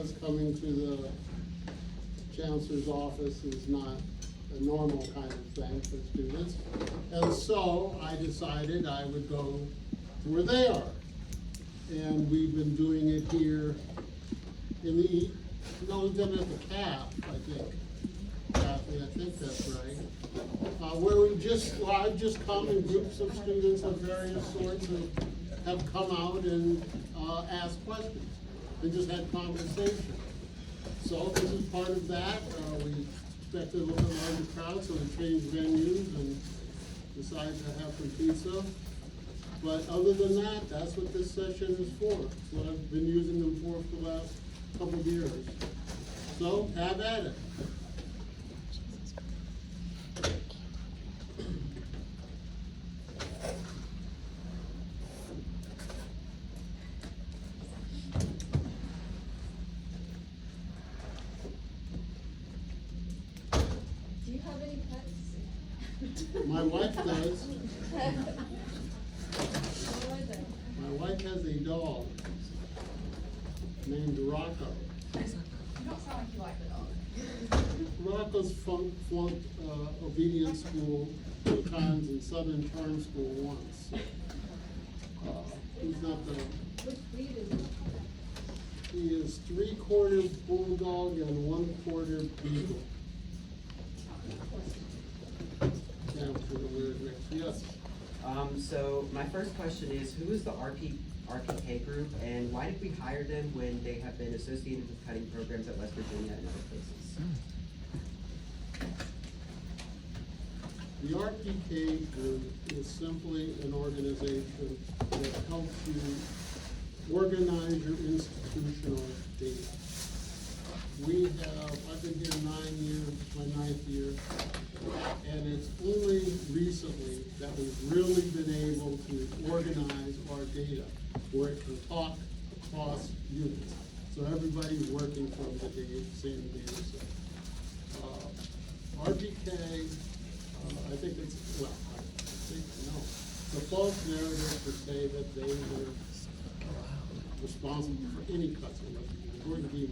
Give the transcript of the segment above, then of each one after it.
because coming to the chancellor's office is not a normal kind of thing for students. And so I decided I would go to where they are. And we've been doing it here in the, no, we've done it at the CAP, I think. Kathy, I think that's right. Where I've just come in groups of students of various sorts who have come out and asked questions and just had conversation. So this is part of that. We expected a little bit larger crowd, so we changed venues and decided to have some pizza. But other than that, that's what this session is for. It's what I've been using them for the last couple of years. So have at it. Do you have any pets? My wife does. What are they? My wife has a dog named Rocco. You don't sound like you like the dog. Rocco's flunked obedience school 2 times and Southern Term School once. So, he's not the. Which breed is it? He is 3/4 bulldog and 1/4 beagle. Down to the weird mix. Yes. So my first question is, who is the RPK group, and why did we hire them when they have been associated with cutting programs at West Virginia and other places? The RPK group is simply an organization that helps you organize your institutional data. I've been here 9 years, my 9th year, and it's only recently that we've really been able to organize our data where it can talk across units. So everybody's working from the same data set. RPK, I think it's, well, I think, no. The false narrative to say that they were responsible for any cuts in West Virginia. Gordon Dean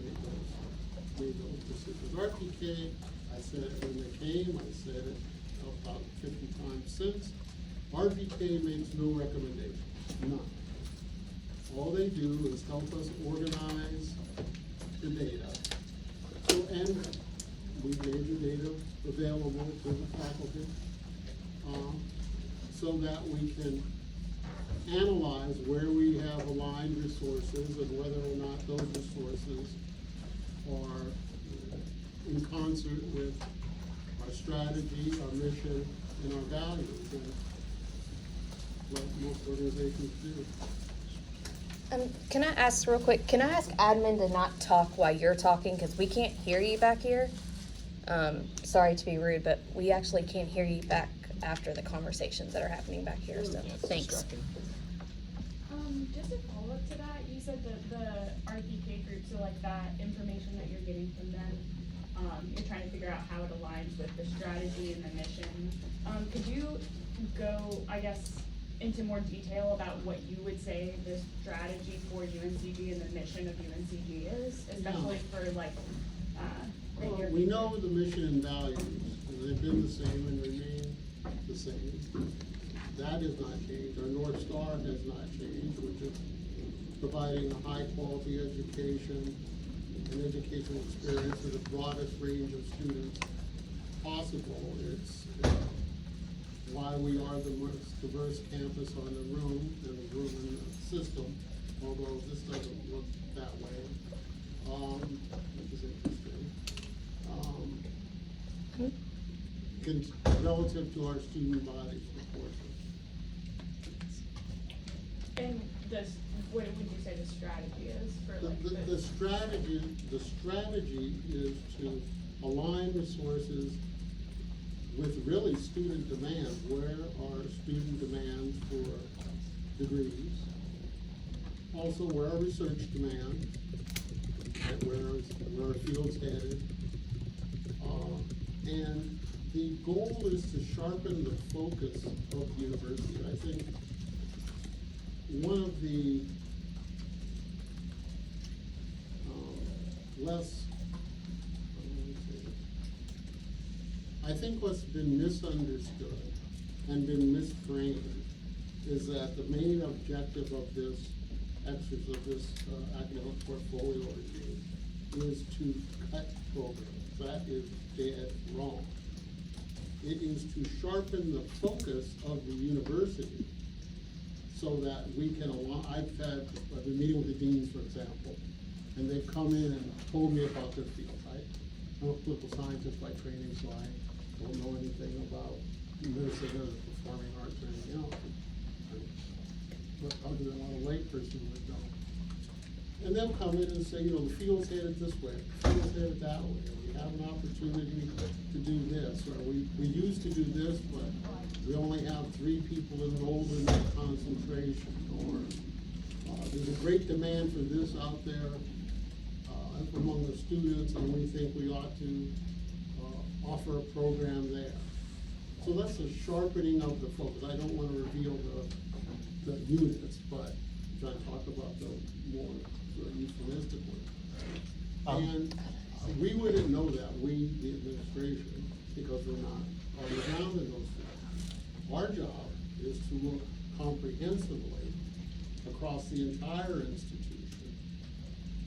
made those decisions. RPK, I said it when they came, I said it about 50 times since. RPK makes no recommendation, none. All they do is help us organize the data. So, and we made the data available to the faculty so that we can analyze where we have aligned resources and whether or not those resources are in concert with our strategy, our mission, and our values, and what most organizations do. Can I ask real quick, can I ask admin to not talk while you're talking, because we can't hear you back here? Sorry to be rude, but we actually can't hear you back after the conversations that are happening back here, so thanks. Just a follow-up to that, you said that the RPK group, so like that information that you're getting from them, you're trying to figure out how it aligns with the strategy and the mission. Could you go, I guess, into more detail about what you would say the strategy for UNCG and the mission of UNCG is, especially for like, Well, we know the mission and values, and they've been the same and remain the same. That has not changed. Our North Star has not changed, which is providing a high-quality education and educational experience for the broadest range of students possible. It's why we are the most diverse campus on the room, and the room in the system, although this doesn't look that way, which is interesting. Relative to our student bodies, of course. and what would you say the strategy is for like The strategy is to align resources with really student demand. Where are student demands for degrees? Also, where are research demand? Where are fields headed? And the goal is to sharpen the focus of the university. I think one of the less, I think what's been misunderstood and been misframed is that the main objective of this exercise, of this academic portfolio review is to cut programs. That is dead wrong. It is to sharpen the focus of the university so that we can I've been meeting with the deans, for example, and they've come in and told me about their field, right? I'm a political scientist by training, so I don't know anything about medicine or the performing arts or anything else. But other than what a layperson would know. And they'll come in and say, you know, the field's headed this way, the field's headed that way, or we have an opportunity to do this, or we used to do this, but we only have 3 people enrolled in that concentration, or there's a great demand for this out there among the students, and we think we ought to offer a program there. So that's a sharpening of the focus. I don't want to reveal the units, but I'm trying to talk about the more euphemistic one. And we wouldn't know that, we, the administration, because we're not on the ground in those fields. Our job is to look comprehensively across the entire institution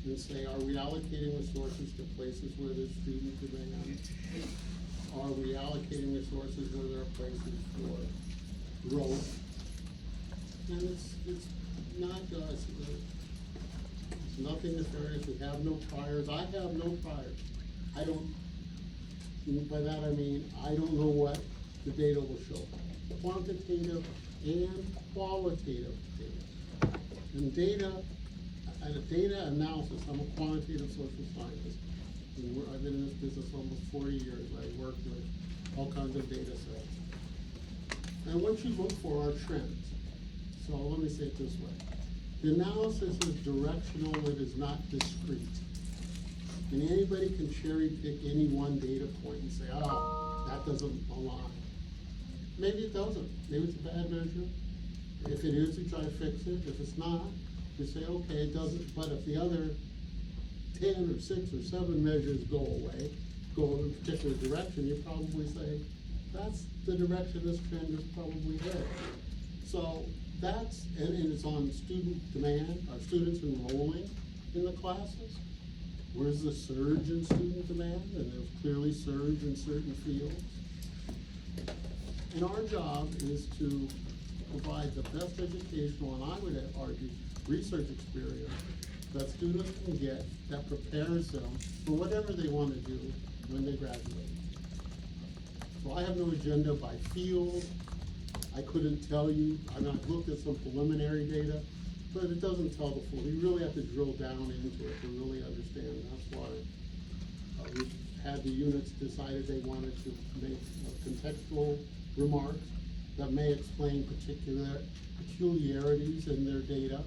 and say, are we allocating resources to places where there's student demand? Are we allocating resources where there are places for growth? And it's not, it's nothing nefarious. We have no priors. I have no priors. I don't, by that I mean, I don't know what the data will show. Quantitative and qualitative data. And data analysis, I'm a quantitative social scientist. I've been in this business almost 40 years. I worked with all kinds of data sets. And what you look for are trends. So let me say it this way. The analysis is directional, it is not discrete. And anybody can cherry pick any one data point and say, oh, that doesn't align. Maybe it doesn't. Maybe it's a bad measure. If it is, you try to fix it. If it's not, you say, okay, it doesn't. But if the other 10 or 6 or 7 measures go away, go in a particular direction, you probably say, that's the direction this trend is probably headed. So that's, and it's on student demand, are students enrolling in the classes? Where's the surge in student demand? And there's clearly surge in certain fields. And our job is to provide the best educational, and I would argue, research experience that students can get that prepares them for whatever they want to do when they graduate. So I have no agenda by field. I couldn't tell you. I mean, I've looked at some preliminary data, but it doesn't tell the full. You really have to drill down into it to really understand. That's why we had the units decided they wanted to make contextual remarks that may explain particular peculiarities in their data.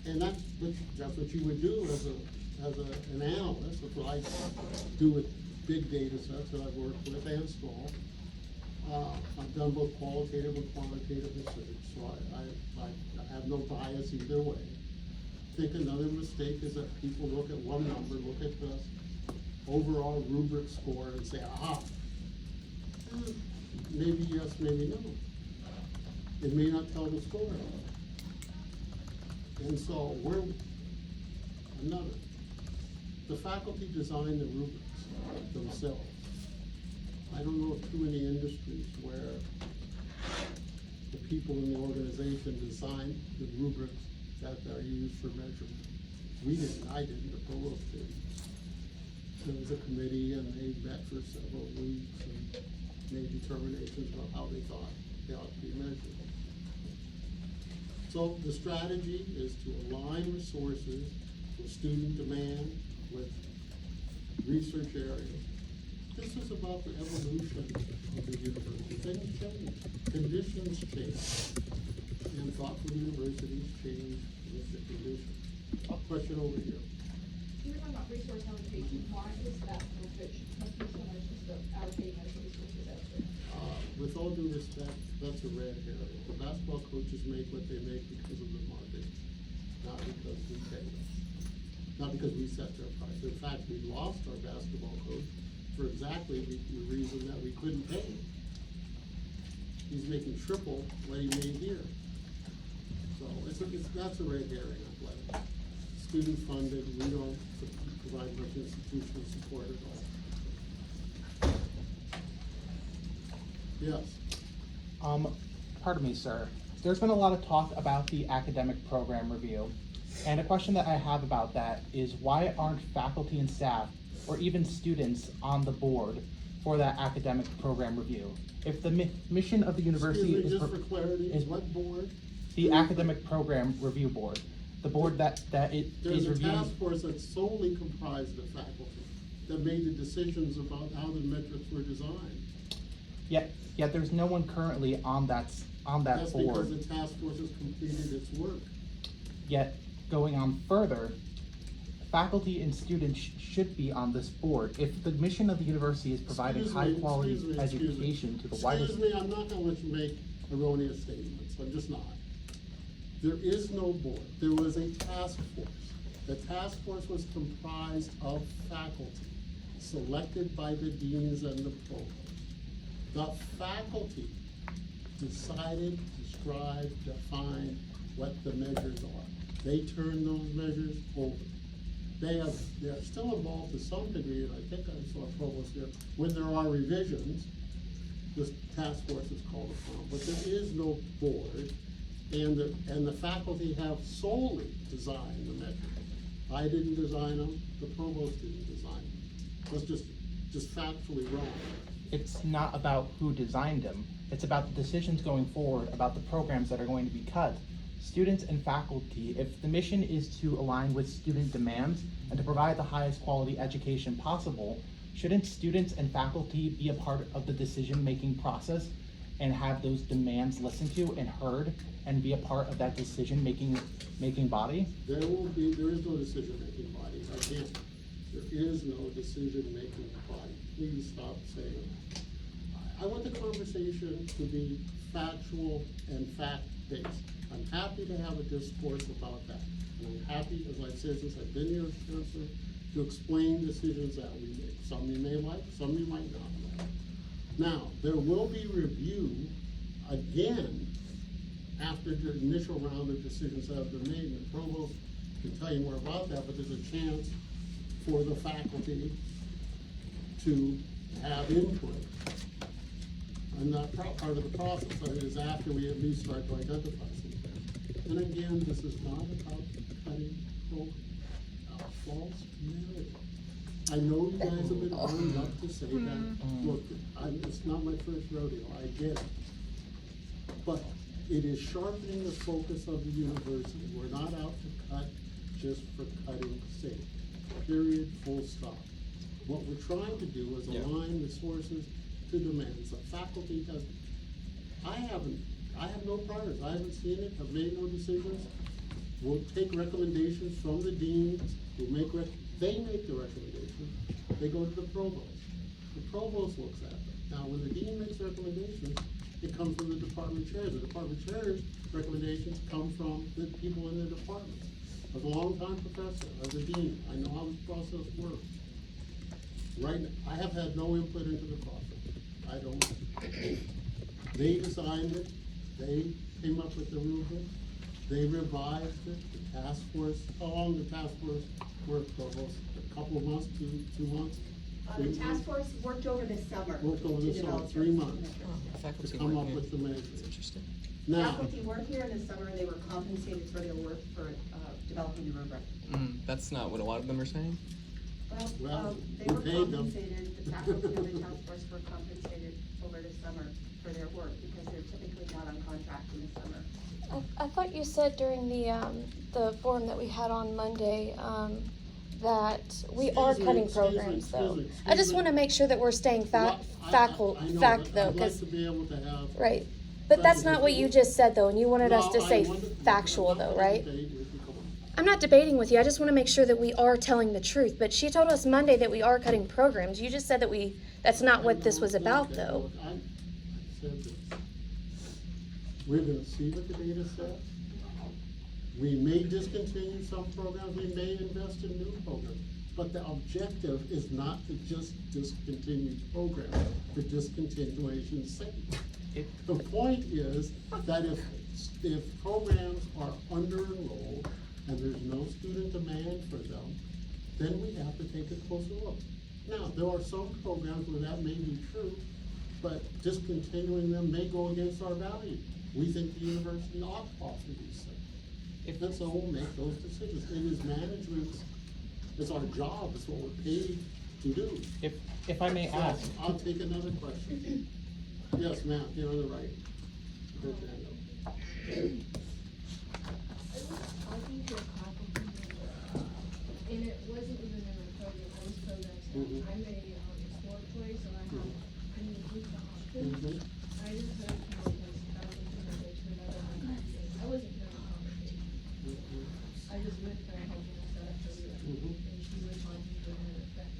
And that's what you would do as an analyst. That's what I do with big data sets that I've worked with and small. I've done both qualitative and quantitative research, so I have no bias either way. I think another mistake is that people look at one number, look at the overall rubric score and say, maybe yes, maybe no. It may not tell the story. And so the faculty design the rubrics themselves. I don't know of too many industries where the people in the organization design the rubrics that are used for measurement. We didn't, I didn't, the provost did. There was a committee and they met for several weeks and made determinations about how they thought they ought to be measured. So the strategy is to align resources with student demand, with research areas. This is about the evolution of the university. Things change, conditions change, and thoughtful universities change with the conditions. Question over here. You were talking about resource allocation, why is basketball coach must be so much just allocating those resources elsewhere? With all due respect, that's a red herring. The basketball coaches make what they make because of the market, not because we pay them. not because we set their price. In fact, we lost our basketball coach for exactly the reason that we couldn't pay him. He's making triple what he made here. So that's a red herring athletic. Student funded, we don't provide much institutional support at all. Yes. Pardon me, sir. There's been a lot of talk about the academic program review. And a question that I have about that is why aren't faculty and staff or even students on the board for that academic program review? If the mission of the university Excuse me, is just for clarity, is what board? the academic program review board, the board that it There's is a reviewing. task force that's solely comprised of faculty that made the decisions about how the metrics were designed. Yet there's no one currently on that That's because board. the task force has completed its work. Yet going on further, faculty and students should be on this board. If the mission of the university is providing Excuse me, high quality excuse me. education to the widest. Excuse me, I'm not gonna let you make erroneous statements, I'm just not. There is no board, there was a task force. The task force was comprised of faculty, selected by the deans and the provost. The faculty decided, described, defined what the measures are. They turn those measures over. They are still involved to some degree, and I think I saw a provost here, when there are revisions, this task force is called upon, but there is no board, and the faculty have solely designed the measures. I didn't design them, the provost didn't design them. That's just factually wrong. It's not about who designed them. It's about the decisions going forward, about the programs that are going to be cut. Students and faculty, if the mission is to align with student demands and to provide the highest quality education possible, shouldn't students and faculty be a part of the decision-making process and have those demands listened to and heard and be a part of that decision-making body? There is no decision-making body, I can't. There is no decision-making body. Please stop saying that. I want the conversation to be factual and fact-based. I'm happy to have a discourse about that. And I'm happy, as I've said since I've been here as chancellor, to explain decisions that we make. Some you may like, some you might not like. Now, there will be review again after the initial round of decisions that have been made, and the provost can tell you more about that, but there's a chance for the faculty to have input. I'm not part of the process, but it is after we at least start to identify some things. And again, this is not about cutting false narrative. I know you guys have been armed up to say that. Look, it's not my first rodeo, I get it. But it is sharpening the focus of the university. We're not out to cut just for cutting's sake. Period, full stop. What we're trying to do is align resources to demands. The faculty has, I have no priors. I haven't seen it, I've made no decisions. We'll take recommendations from the deans, they make the recommendations, they go to the provost. The provost looks at them. Now, when the dean makes recommendations, it comes from the department chairs. The department chairs' recommendations come from the people in the departments. As a longtime professor, as a dean, I know how this process works. Right, I have had no input into the process. I don't. They designed it, they came up with the rubric, they revised it, the task force, how long the task force worked, Provost? A couple of months, 2 months? The task force worked over the summer. Worked over the to summer, develop 3 this. months, to come up with the measures. Interesting. Now, Faculty worked here in the summer, they were compensated for their work for developing the rubric. That's not what a lot of them are saying. Well, They we were paid them. compensated, the faculty and the task force were compensated over the summer for their work because they're typically not on contract in the summer. I thought you said during the forum that we had on Monday, that we are Excuse me, cutting excuse me, programs excuse though. me, I excuse just me. wanna make sure that we're staying Well, fact I know, though, but I'd like cause, to be able to have. right. But that's not what you just said though, and you wanted us to No, I say wanted- factual I'm not though, gonna right? debate with you, come on. I'm not debating with you, I just wanna make sure that we are telling the truth, but she told us Monday that we are cutting programs, you just said that that's not what this was about though. I said this. We're gonna see what the data says. We may discontinue some programs, we may invest in new programs, but the objective is not to just discontinue programs for discontinuation's sake. The point is that if programs are under-enrolled and there's no student demand for them, then we have to take a closer look. Now, there are some programs where that may be true, but discontinuing them may go against our values. We think the university ought to offer these things. And so we'll make those decisions. It is management's, it's our job, it's what we're paid to do. If I may So, ask, I'll take another question. Yes, ma'am, here on the right. Put your hand up. I was talking to a faculty member, and it wasn't even in my program, I was programs. Mhm. I'm a sport choice, and I have, I mean, the options. Mhm. I just heard from my faculty member to another one. I wasn't here in the conversation. I just went there helping us set up the room, Mhm. and she was talking to another friend.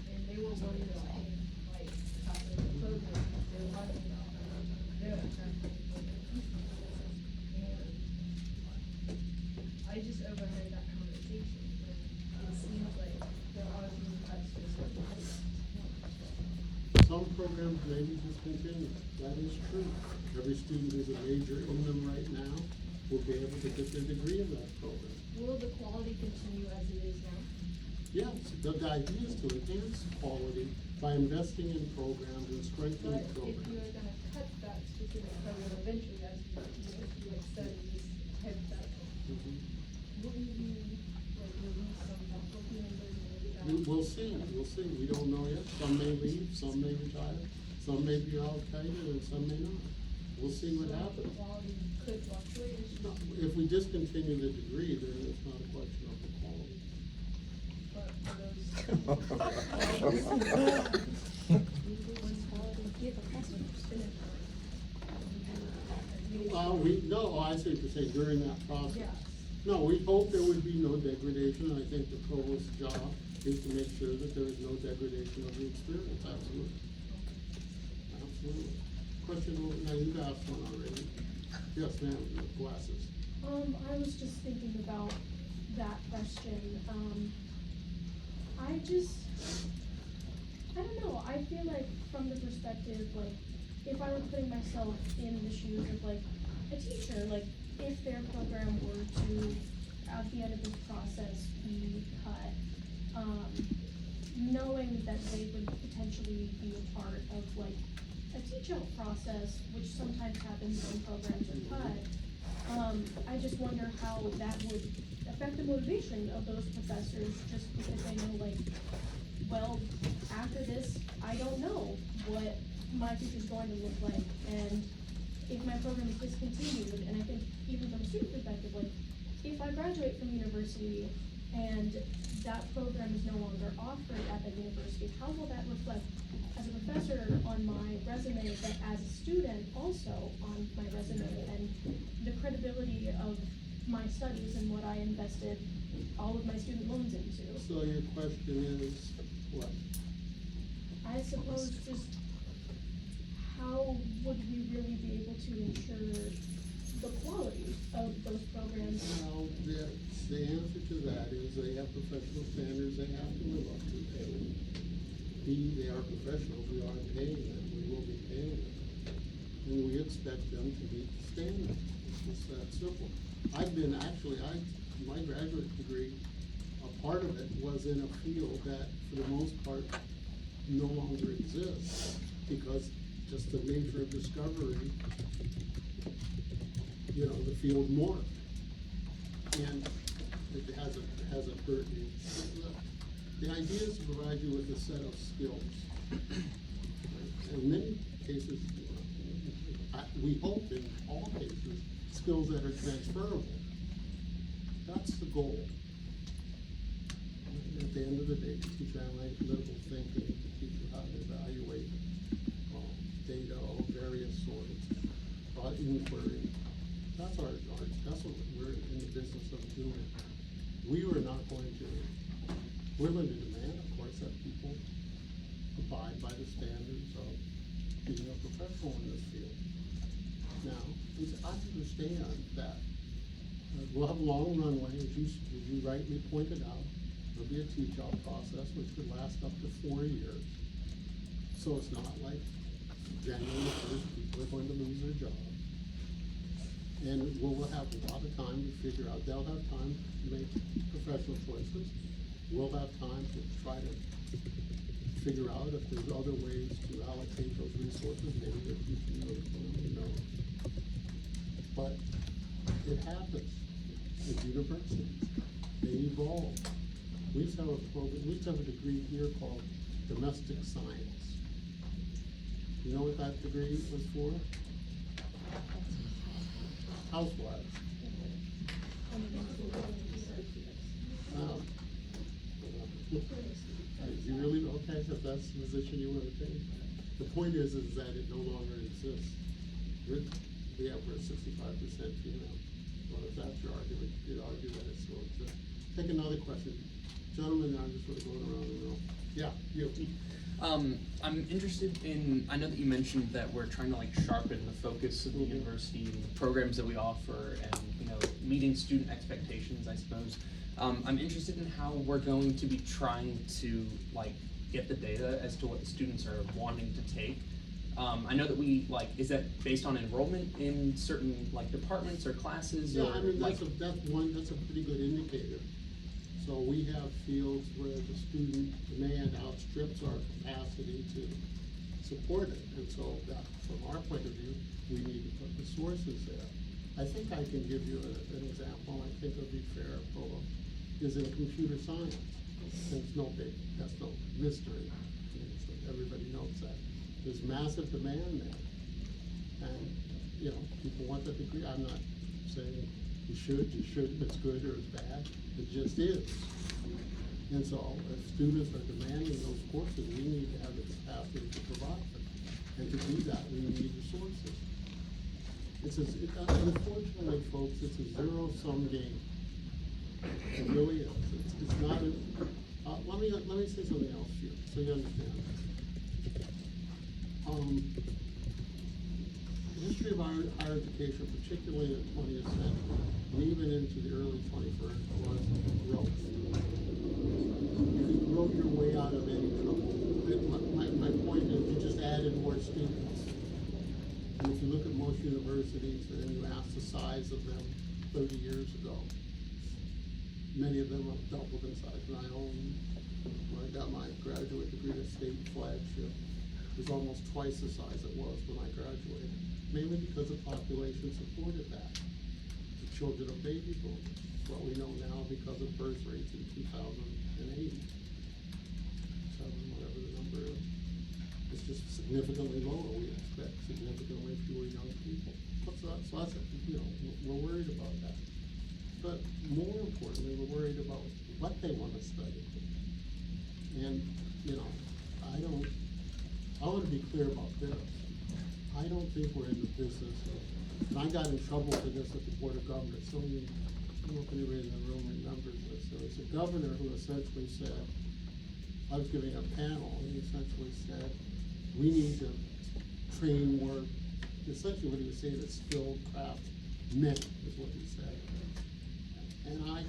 And they were worried about paying, like, after the program, they were talking about their attraction. And I just overheard that conversation, and it seems like there are some cuts to certain things. Some programs may be discontinued, that is true. Every student who's a major in them right now will be able to get their degree in that program. Will the quality continue as it is now? Yes, the idea is to enhance quality by investing in programs and strengthening But if programs. you're gonna cut that specific program eventually, as you like said, in this hypothetical, Mhm. wouldn't you, like, release some faculty members and maybe that? We'll see, we don't know yet. Some may leave, some may retire, some may be allocated, and some may not. We'll see what So happens. the quality could fluctuate, it's just, No, if we discontinue the degree, then it's not a question of the quality. but for those. No, I see what you're saying, during that process. Yeah. No, we hope there would be no degradation, and I think the provost's job is to make sure that there is no degradation of the experience, absolutely. Absolutely. Question over, now you've asked one already. Yes, ma'am, with glasses. I was just thinking about that question. I don't know, I feel like from the perspective, like, if I were putting myself in the shoes of like a teacher, like, if their program were to, at the end of this process, be cut, knowing that they would potentially be a part of like a teach-out process, which sometimes happens when programs are cut, I just wonder how that would affect the motivation of those professors, just because they know, like, well, after this, I don't know what my future's going to look like, and if my program is discontinued, and I think even from a student perspective, like, if I graduate from university and that program is no longer offered at that university, how will that reflect as a professor on my resume, but as a student also on my resume, and the credibility of my studies and what I invested all of my student loans into? So your question is, what? I suppose just how would we really be able to ensure the quality of those programs? Well, the answer to that is they have professional standards they have to live up to. They are professionals, we are paying them, we will be paying them. And we expect them to meet the standards, it's just that simple. My graduate degree, a part of it was in a field that, for the most part, no longer exists, because just the nature of discovery, the field morphed. And it hasn't hurt me. The idea is to provide you with a set of skills. In many cases, we hope in all cases, skills that are transferable. That's the goal. At the end of the day, to teach analytical thinking, to teach you how to evaluate data of various sorts, inquiry. That's what we're in the business of doing. We're going to demand, of course, that people abide by the standards of being a professional in this field. Now, I understand that We'll have a long runway, as you rightly pointed out. There'll be a teach-out process which could last up to 4 years. So it's not like January 1st, people are going to lose their jobs. And we'll have a lot of time to figure out, they'll have time to make professional choices. We'll have time to try to figure out if there's other ways to allocate those resources, maybe that you can know. But it happens at universities. They evolve. We used to have a program, we used to have a degree here called domestic science. You know what that degree was for? Housewives. You really, okay, if that's the position you want to take. The point is that it no longer exists. We're 65% female. Well, if that's your argument, you could argue that it still exists. Take another question. Gentlemen, I'm just sort of going around the room. Yeah, you. I'm interested in, I know that you mentioned that we're trying to like sharpen the focus of the university and the programs that we offer and, you know, meeting student expectations, I suppose. I'm interested in how we're going to be trying to like get the data as to what the students are wanting to take. I know that we like, is that based on enrollment in certain like departments or classes? Yeah, or, I mean, like, that's a pretty good indicator. So we have fields where the student demand outstrips our capacity to support it. And so that, from our point of view, we need to put the sources there. I think I can give you an example, I think it'll be fair, Polo, is in computer science. It's no big, that's no mystery. I mean, so everybody knows that. There's massive demand there. And, you know, people want the degree. I'm not saying you shouldn't, it's good or it's bad. It just is. And so if students are demanding those courses, we need to have the capacity to provide them. And to do that, we need resources. Unfortunately, folks, it's a zero-sum game. It really is. It's not let me say something else here, so you understand. The history of higher education, particularly in the 20th century, and even into the early 21st, was growth. You can grow your way out of any trouble. My point is, you just added more students. And if you look at most universities and you ask the size of them 30 years ago, many of them have doubled in size. And when I got my graduate degree at State Flagship, it was almost twice the size it was when I graduated. Mainly because the population supported that. The children of baby boomers. It's what we know now because of birth rates in 2008. 7, whatever the number is. It's just significantly lower. We expect significantly fewer young people. So that's, you know, we're worried about that. But more importantly, we're worried about what they want to study. And, you know, I want to be clear about this. I don't think we're in the business of, and I got in trouble for this at the Board of Governors. I don't know if anybody in the room remembers this. There was a governor who essentially said, I was giving a panel, and he essentially said, we need to train more, essentially what he was saying is skilled craft men, is what he said. And I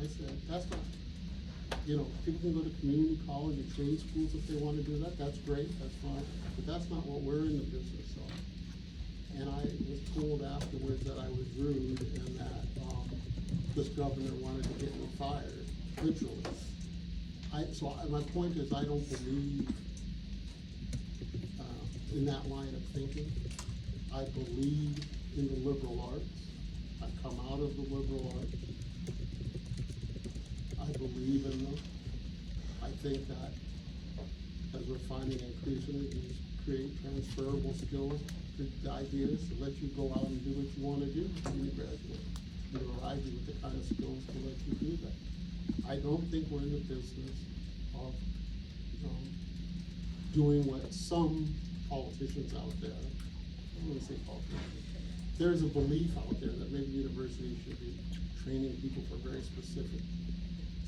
said, that's not, you know, people can go to community college or trade schools if they want to do that, that's great, that's fine, but that's not what we're in the business of. And I was told afterwards that I was rude and that, this governor wanted to get me fired, literally. My point is, I don't believe, in that line of thinking. I believe in the liberal arts. I come out of the liberal arts. I believe in them. I think that as we're finding increasingly, these create transferable skills, the idea is to let you go out and do what you want to do when you graduate. And to provide you with the kind of skills to let you do that. I don't think we're in the business of doing what some politicians out there, I don't want to say politicians, there's a belief out there that maybe universities should be training people for very specific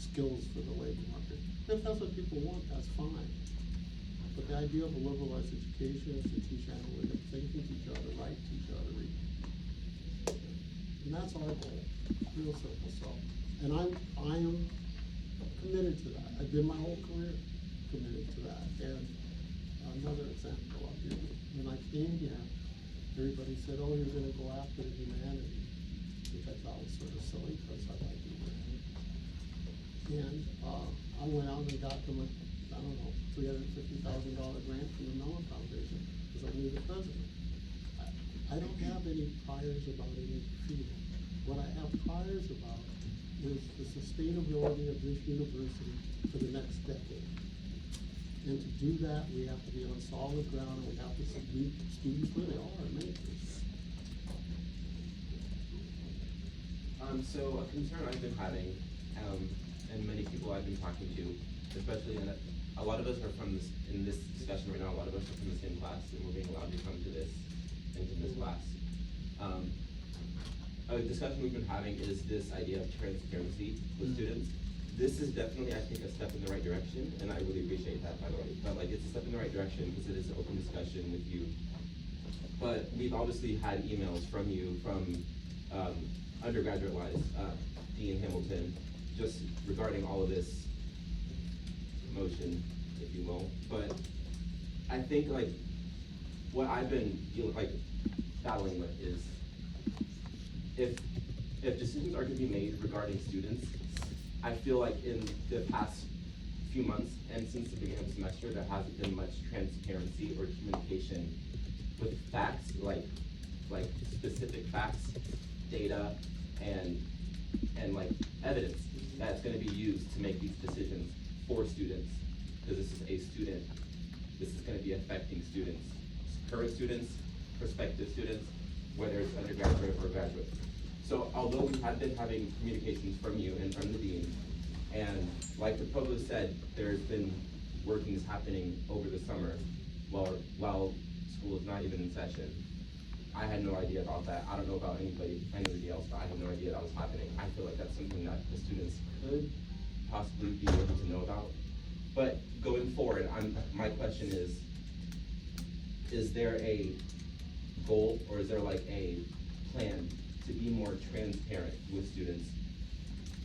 skills for the labor market. If that's what people want, that's fine. But the idea of a liberalized education is to teach analytic thinking, teach how to write, teach how to read. And that's our goal, real simple, so. And I am committed to that. I've been my whole career committed to that. And another example, I'll give you. When I came here, everybody said, oh, you're gonna go after the humanities, which I thought was sort of silly, because I like humanities. And, I went out and got them a, I don't know, $350,000 grant from the Mellon Foundation, because I knew the president. I don't have any priors about any field. What I have priors about is the sustainability of this university for the next decade. And to do that, we have to be on solid ground, and we have to meet students where they are in many cases. So a concern I've been having, and many people I've been talking to, especially in a lot of us are from this, in this discussion right now, a lot of us are from the same class, and we're being allowed to come to this, into this class. A discussion we've been having is this idea of transparency with students. This is definitely, I think, a step in the right direction, and I really appreciate that, by the way. But like, it's a step in the right direction because it is an open discussion with you. But we've obviously had emails from you, from undergraduate-wise, Dean Hamilton, just regarding all of this motion, if you will. But I think like what I've been battling with is if decisions are to be made regarding students, I feel like in the past few months and since the beginning of the semester, there hasn't been much transparency or communication with facts, like specific facts, data, and like evidence that's going to be used to make these decisions for students, because this is a student, this is going to be affecting students, current students, prospective students, whether it's undergraduate or graduate. So although we have been having communications from you and from the dean, and like the provost said, there's been workings happening over the summer while school is not even in session. I had no idea about that. I don't know about anybody else, but I had no idea that was happening. I feel like that's something that the students could possibly be able to know about. But going forward, my question is there a goal, or is there like a plan to be more transparent with students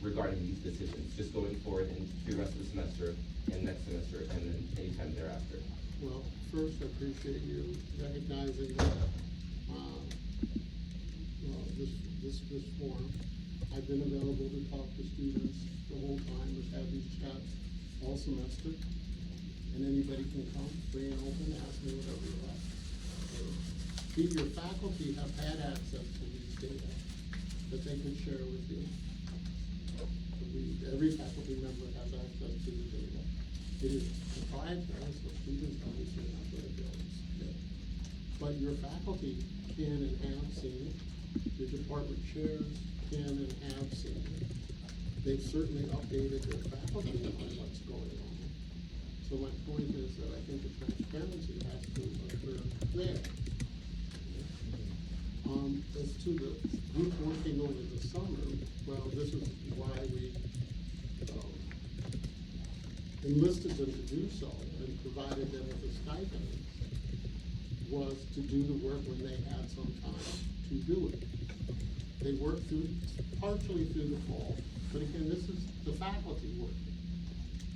regarding these decisions, just going forward and through the rest of the semester and next semester and then anytime thereafter? Well, first, I appreciate you recognizing that, this forum. I've been available to talk to students the whole time, we've had these chats all semester, and anybody can come, free and open, ask me whatever you like. Your faculty have had access to these data that they can share with you. Every faculty member has access to the data. It is proprietary, so students obviously not going to be able to see it. But your faculty can and have seen it. Your department chairs can and have seen it. They've certainly updated their faculty on what's going on. So my point is that I think the transparency has to occur there. As to the group working over the summer, well, this is why we enlisted them to do so and provided them with a stipend, was to do the work when they had some time to do it. They worked partially through the fall, but again, this is the faculty working.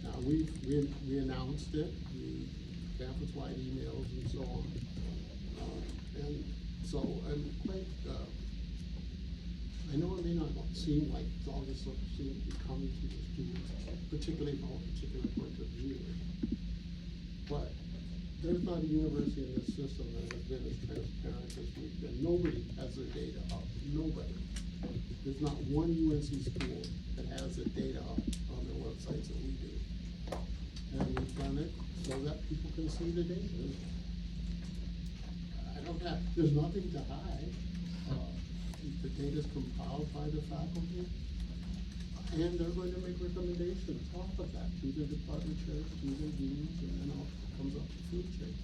Now, we announced it, we campus-wide emails and so on. And so I'm quite, I know it may not seem like all this stuff seems to be coming to the students, particularly from a particular point of view. But there's not a university in this system that has been as transparent as we've been. Nobody has their data up, nobody. There's not one UNC school that has the data up on their websites that we do. And we've done it so that people can see the data. There's nothing to hide. The data's compiled by the faculty, and they're going to make recommendations off of that to the department chairs, to the deans, and then it comes up to food chain.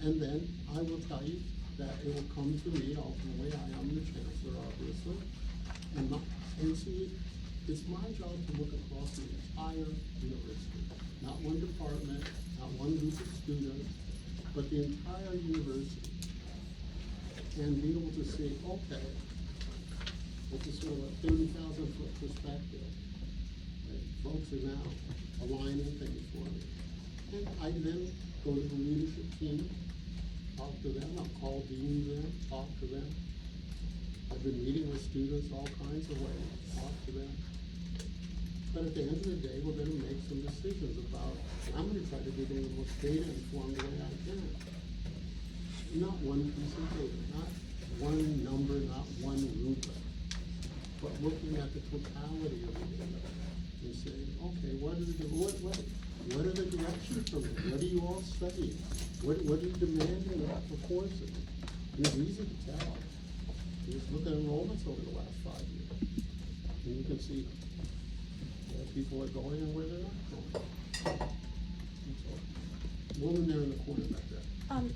And then I will tell you that it will come to me ultimately. I am the chancellor, obviously, and see, it's my job to look across the entire university, not one department, not one group of students, but the entire university. and be able to see, okay, it's a sort of a 30,000-foot perspective. And folks are now aligning things for me. And I then go to the leadership team, talk to them, I'll call deans in, talk to them. I've been meeting with students all kinds of ways, talk to them. But at the end of the day, we're gonna make some decisions about, I'm gonna try to do the most data-informed way I can. Not one piece of data, not one number, not one rubric, but looking at the totality of the data and saying, okay, what are the directions from it? What are you all studying? What are you demanding for courses? And it's easy to tell. You just look at enrollments over the last 5 years, and you can see where people are going and where they're not going. And so, woman there in the corner back there.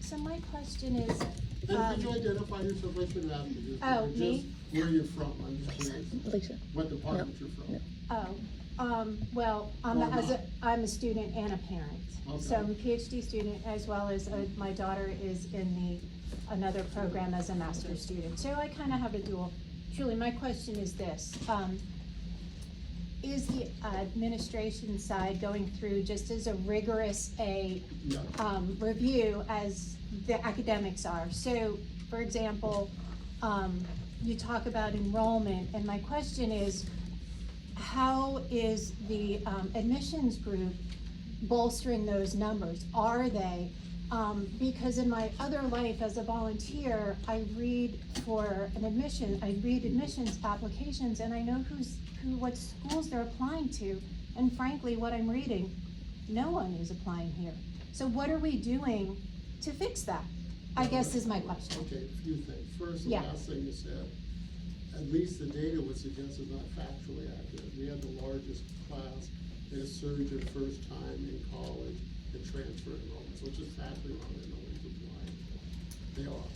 So my question is, And could you identify yourself? I should have asked you this. Oh, but me? just where you're from, I'm just curious. Lisa. What department you're from. well, I'm Or not. I'm a student and a parent. So Okay. I'm a PhD student, as well as my daughter is in another program as a master's student. So I kind of have a dual. Truly, my question is this. Is the administration side going through just as a rigorous Yeah. review as the academics are? So, for example, you talk about enrollment, and my question is, how is the admissions group bolstering those numbers? Are they? Because in my other life as a volunteer, I read admissions applications, and I know what schools they're applying to, and frankly, what I'm reading, no one is applying here. So what are we doing to fix that? I guess is my question. Okay, a few things. First, the Yeah. last thing you said, at least the data would suggest it's not factually accurate. We had the largest class in a surge of first time in college and transfer enrollments, which is factually wrong, and no one's applying. They are.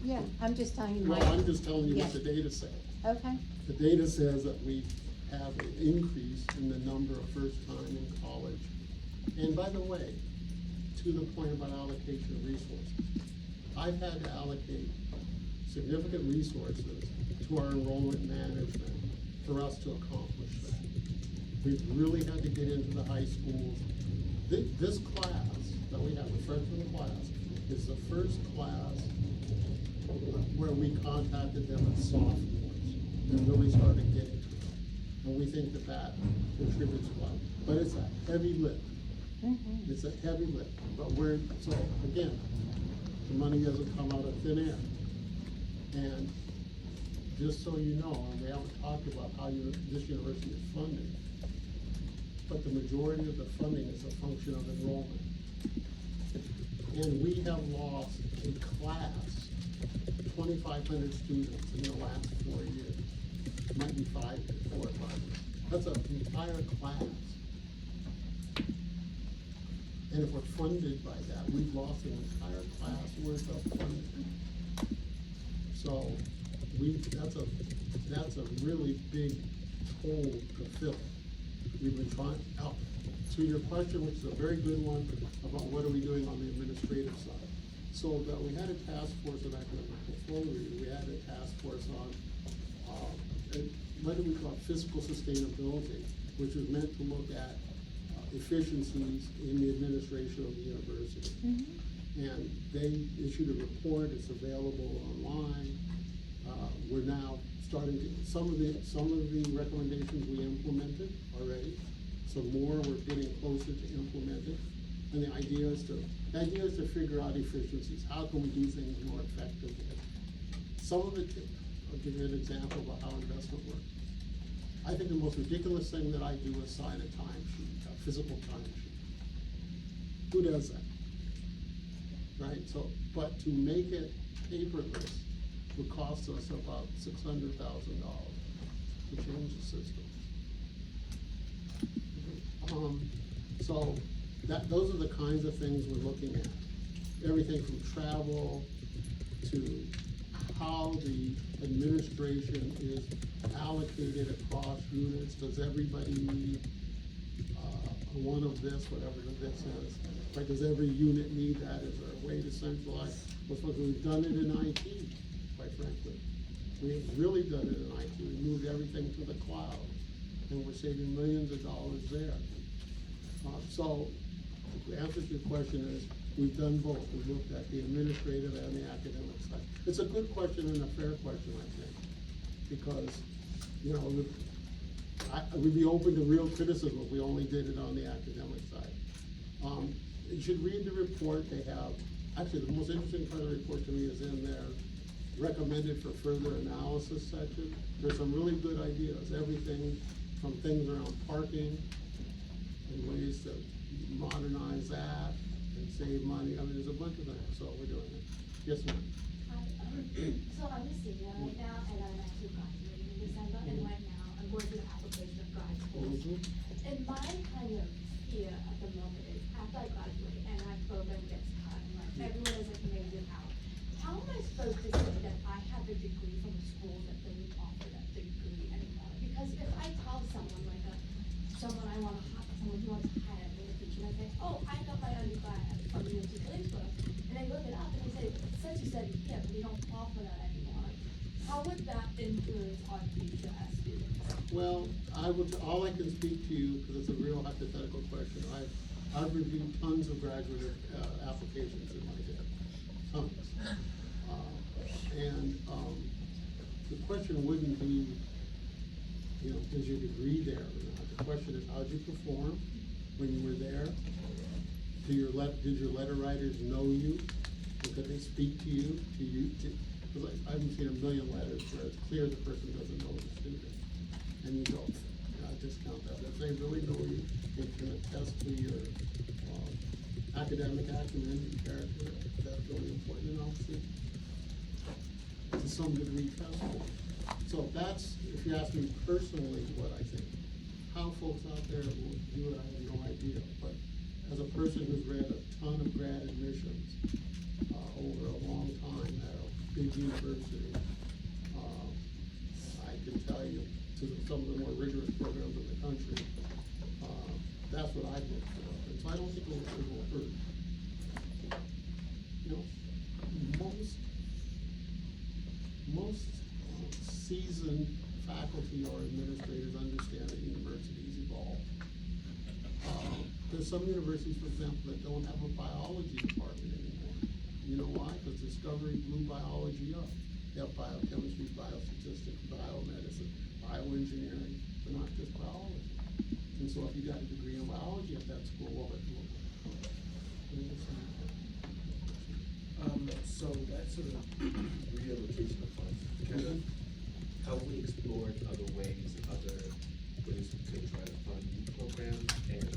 Yeah, I'm just telling you. Well, I'm just telling you Yeah. what the data said. Okay, The data says that we have an increase in the number of first time in college. And by the way, to the point about allocation of resources, I've had to allocate significant resources to our enrollment management for us to accomplish that. We've really had to get into the high schools. This class that we have, the freshman class, is the first class where we contacted them as sophomores and really started getting to them. And we think that contributes a lot. But it's a heavy lift. It's a heavy lift. But so again, the money doesn't come out of thin air. And just so you know, and we haven't talked about how this university is funded, but the majority of the funding is a function of enrollment. And we have lost a class, 2,500 students in the last 4 years. It might be 4 or 5 years. That's an entire class. And if we're funded by that, we've lost an entire class worth of funding. So that's a really big hole to fill. We've been trying, to your question, which is a very good one, about what are we doing on the administrative side. So that we had a task force that I can portfolio, we had a task force on, what do we call it, fiscal sustainability, which was meant to look at efficiencies in the administration of the university. And they issued a report, it's available online. We're now starting to, some of the recommendations we implemented already. Some more we're getting closer to implementing. And the idea is to figure out efficiencies. How can we do things more effectively? Some of it, I'll give you an example about how investment works. I think the most ridiculous thing that I do is sign a timesheet, a physical timesheet. Who does that? Right, so, but to make it paperless would cost us about $600,000 to change the system. So those are the kinds of things we're looking at. Everything from travel to how the administration is allocated across units. Does everybody need one of this, whatever this is. Like, does every unit need that? Is there a way to centralize? We've done it in IT, quite frankly. We've really done it in IT. We moved everything to the cloud, and we're saving millions of dollars there. So, the answer to your question is, we've done both. We've looked at the administrative and the academic side. It's a good question and a fair question, I think, because, you know, we'd be open to real criticism if we only did it on the academic side. You should read the report. They have, actually, the most interesting part of the report to me is in their recommended for further analysis section. There's some really good ideas, everything from things around parking and ways to modernize that and save money. I mean, there's a bunch of things, so we're doing it. Yes, ma'am? Hi, so I'm a senior right now, and I'm actually graduating in December, and right now I'm going through the application of grad schools. And my kind of fear at the moment is, after I graduate and my program gets cut, and like everyone is like amazing out, how am I supposed to say that I have a degree from a school that doesn't offer that degree anymore? Because if I tell someone like someone I want to hire, someone who wants to hire me in the future, and I say, oh, I got my undergrad from UNCG Greensboro, and they look it up and they say, since you studied here, but we don't offer that anymore. How would that influence our future as students? Well, all I can speak to you, because it's a real hypothetical question, I've reviewed tons of graduate applications in my day, tons. The question wouldn't be, you know, is your degree there or not? The question is, how'd you perform when you were there? Did your letter writers know you? Or could they speak to you? Because I haven't seen a million letters where it's clear the person doesn't know the student. And you go, I discount that. If they really know you, they can attest to your academic acumen and character. That's really important, and obviously, to some degree, trustworthy. So that's, if you ask me personally what I think. How folks out there will do it, I have no idea. But as a person who's read a ton of grad admissions over a long time at a big university, I can tell you, to some of the more rigorous programs in the country, that's what I've looked for. And so I don't think it will hurt. You know, most seasoned faculty or administrators understand that universities evolve. There's some universities, for example, that don't have a biology department anymore. You know why? Because Discovery blew biology up. They have biochemistry, biostatistics, biomedicine, bioengineering, but not just biology. And so if you got a degree in biology at that school, well, so that sort of reallocation of funds, kind of, have we explored other ways, other ways we could try to fund programs and?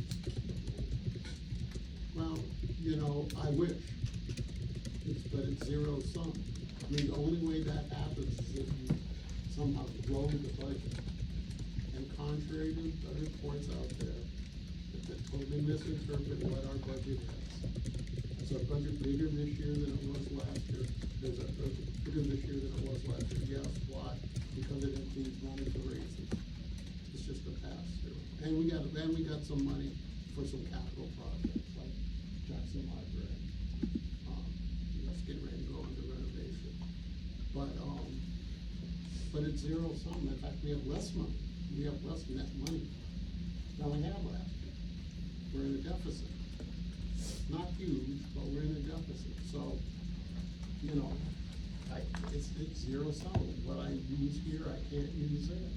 well, you know, I wish, but it's zero sum. I mean, the only way that happens is if you somehow blow the budget. And contrary to the reports out there, that totally misinterpret what our budget is. Is our budget bigger this year than it was last year? Is our budget bigger this year than it was last year? Yes, why? Because it includes money for raises. It's just a pass through. And we got some money for some capital projects like Jackson Library. Let's get ready to go into renovation. But it's zero sum. In fact, we have less money. We have less net money than we had last year. We're in a deficit. Not huge, but we're in a deficit. So, you know, it's zero sum. What I use here, I can't use there.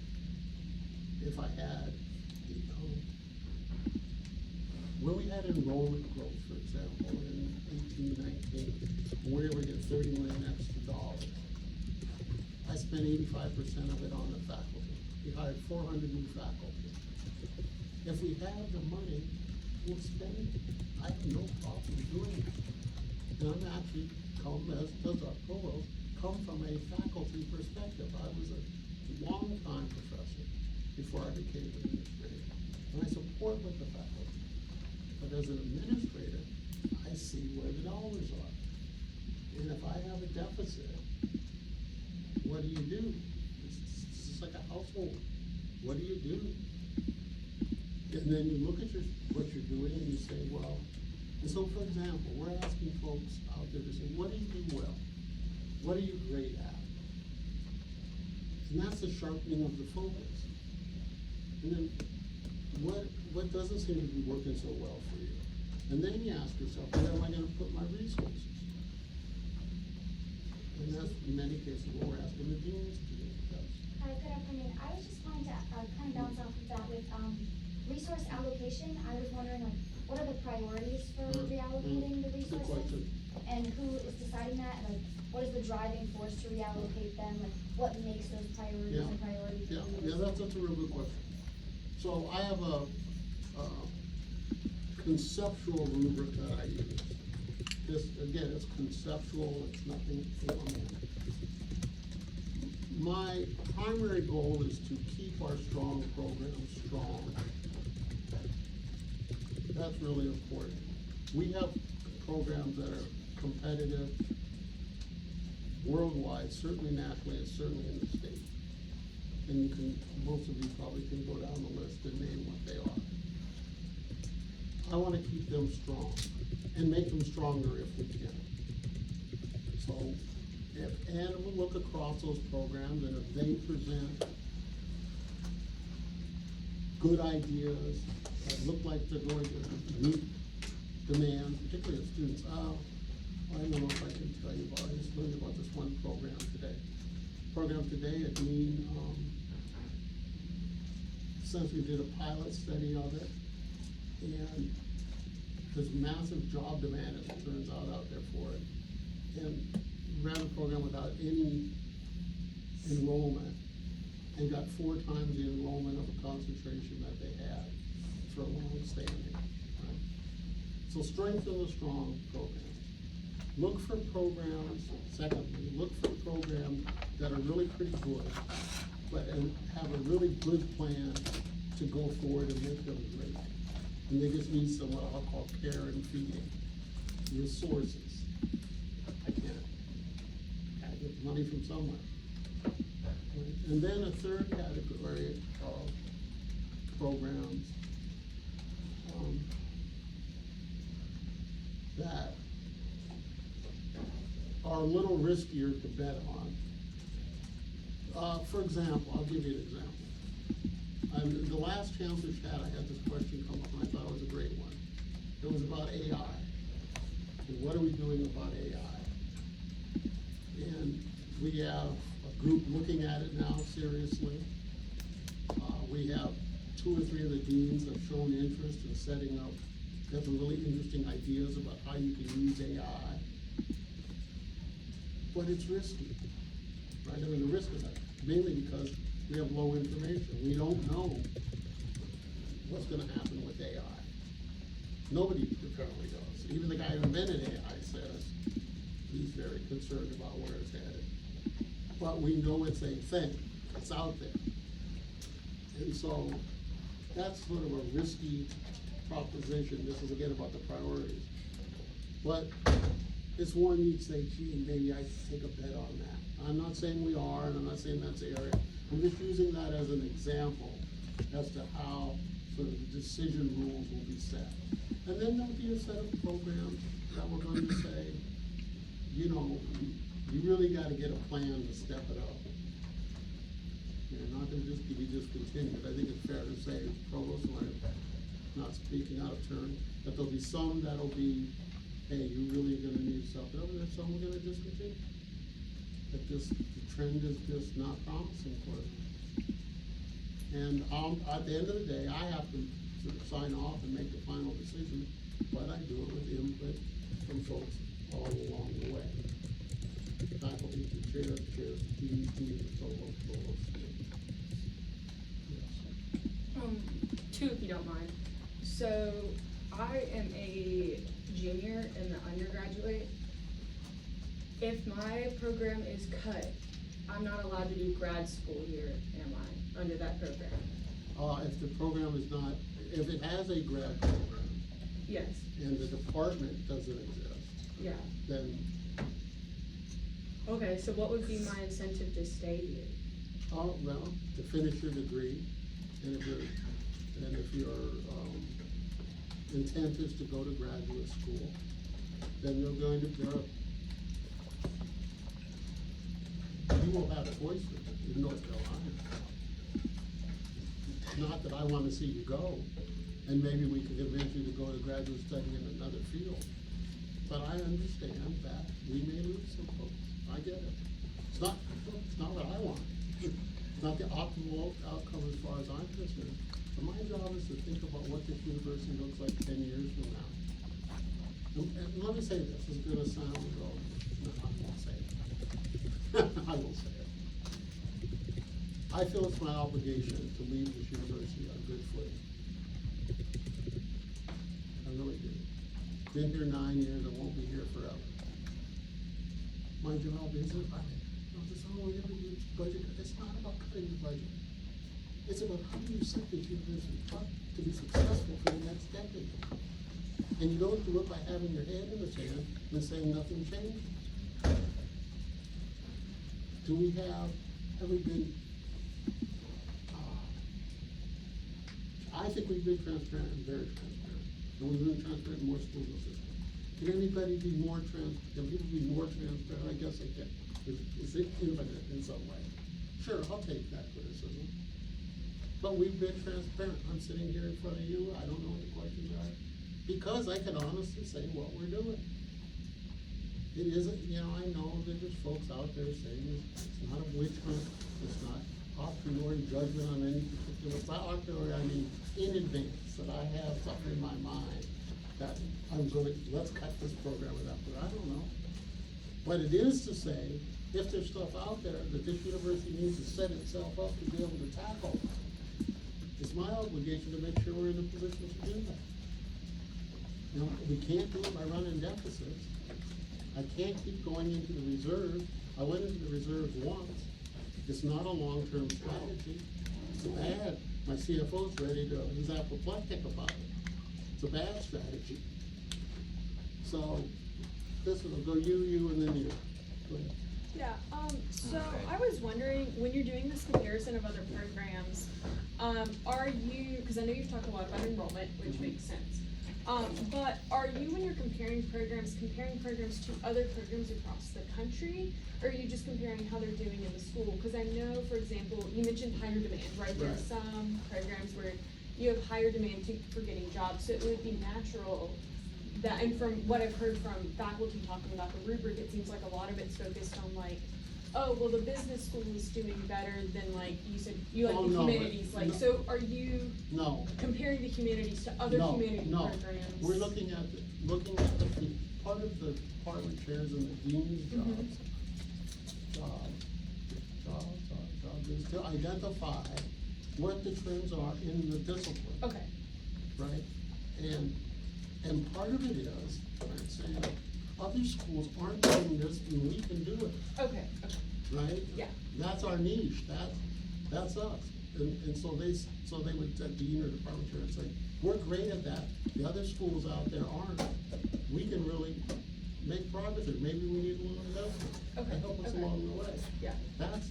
If I had when we had enrollment growth, for example, in 18, 19, we were able to get $30 million extra dollars. I spent 85% of it on the faculty. We hired 400 new faculty. If we have the money, we'll spend it. I have no problem doing it. And I'm actually, as does our provost, come from a faculty perspective. I was a long-time professor before I became an administrator. And I support what the faculty. But as an administrator, I see where the dollars are. And if I have a deficit, what do you do? It's just like a household. What do you do? And then you look at what you're doing and you say, well, and so for example, we're asking folks out there to say, what do you do well? What are you great at? And that's the sharpening of the focus. And then what doesn't seem to be working so well for you? And then you ask yourself, where am I gonna put my resources? And that's in many cases what we're asking the deans to do. Hi, good afternoon. I was just wanting to kind of bounce off of that with resource allocation. I was wondering, like, what are the priorities for reallocating the Good resources? question. And who is deciding that? And, like, what is the driving force to reallocate them? Like, what makes those priorities Yeah. and priorities? Yeah, that's a real good question. So I have a conceptual rubric that I use. This, again, it's conceptual, it's nothing formal. My primary goal is to keep our strong programs strong. That's really important. We have programs that are competitive worldwide, certainly nationally, and certainly in the state. And you can, most of you probably can go down the list and name what they are. I wanna keep them strong and make them stronger if we can. So, and we'll look across those programs, and if they present good ideas that look like they're going to meet demands, particularly of students, I don't know if I can tell you about it. I just learned about this one program today. A dean, essentially did a pilot study of it, and there's massive job demand, as it turns out there for it. And ran a program without any enrollment, and got 4 times the enrollment of a concentration that they had for a long standing, right? So strengthen the strong programs. Look for programs, secondly, look for programs that are really pretty good, and have a really good plan to go forward and make them great. And they just need some, what I'll call care and feeding, resources. I gotta get the money from somewhere. Right? And then a third category of programs, that are a little riskier to bet on. For example, I'll give you an example. The last Chancellor Chat, I had this question come up, and I thought it was a great one. It was about AI. And what are we doing about AI? And we have a group looking at it now seriously. We have 2 or 3 of the deans that have shown interest in setting up, have some really interesting ideas about how you can use AI. But it's risky, right? I mean, the risk is that, mainly because we have low information. We don't know what's gonna happen with AI. Nobody apparently does. Even the guy who invented AI says he's very concerned about where it's headed. But we know it's a thing, it's out there. And so, that's sort of a risky proposition. This is again about the priorities. But it's one you'd say, gee, maybe I should take a bet on that. I'm not saying we are, and I'm not saying that's the area. I'm just using that as an example as to how sort of the decision rules will be set. And then there'll be a set of programs that we're going to say, you know, you really gotta get a plan to step it up. You're not gonna just be discontinued. I think it's fair to say, Provost, and I'm not speaking out of turn, that there'll be some that'll be, hey, you really gonna need something, and there's some we're gonna discontinue. That the trend is just not promising for them. And at the end of the day, I have to sort of sign off and make the final decision, but I do it with input from folks all along the way. Faculty, the chairs, deans, provost. Yes. 2 if you don't mind. So I am a junior in the undergraduate. If my program is cut, I'm not allowed to do grad school here, am I, under that program? If the program is not, if it has a grad program Yes, and the department doesn't exist, yeah. then, Okay, so what would be my incentive to stay here? well, to finish your degree, and if you're, and if your, intent is to go to graduate school, then you will have a choice in North Carolina. Not that I wanna see you go, and maybe we can convince you to go to graduate study in another field. But I understand that we may lose some folks, I get it. It's not what I want. It's not the optimal outcome as far as I'm concerned. But my job is to think about what this university looks like 10 years from now. And let me say this, it's gonna sound, no, I won't say it. I will say it. I feel it's my obligation to leave this university on good footing. I really do. Been here 9 years, I won't be here forever. My job isn't, this whole every budget, it's not about cutting the budget. It's about how do you set this university up to be successful for the next decade. And you don't do it by having your hand in the sand and saying nothing changed. Have we been, I think we've been transparent and very transparent. And we've been transparent in more schools in the system. Can anybody be more can people be more transparent? I guess they can. Is it infinite in some way? Sure, I'll take that criticism. But we've been transparent. I'm sitting here in front of you, I don't know what the questions are, because I can honestly say what we're doing. It isn't, I know that there's folks out there saying it's not a witch hunt, it's not a priori judgment on any particular, it's not a priori, I mean, in advance, that I have something in my mind that let's cut this program or that, but I don't know. What it is to say, if there's stuff out there that this university needs to set itself up to be able to tackle, it's my obligation to make sure we're in a position to do that. We can't do it by running deficits. I can't keep going into the reserve. I went into the reserve once. It's not a long-term strategy. It's bad. My CFO's he's apoplectic about it. It's a bad strategy. So, this will go you, and then you. Go ahead. Yeah, so I was wondering, when you're doing this comparison of other programs, are you, because I know you've talked a lot about enrollment, which makes sense. But are you, when you're comparing programs to other programs across the country? Or are you just comparing how they're doing in the school? Because I know, for example, you mentioned higher demand, right? There are some programs where you have higher demand for getting jobs, so it would be natural that, and from what I've heard from faculty talking about the rubric, it seems like a lot of it's focused on like, oh, well, the business school is doing better than, like, you said, you like the humanities, like, so are you comparing the humanities to other humanity programs? We're looking at the part of the department chairs and the dean's job is to identify what the trends are in the discipline. Okay. Right? And part of it is, right, saying, other schools aren't doing this and we can do it. Okay. Right? Yeah. That's our niche, that's us. And so they would, the dean or department chair would say, we're great at that, the other schools out there aren't. We can really make progress, or maybe we need a little investment to help us along the way. Yeah. That's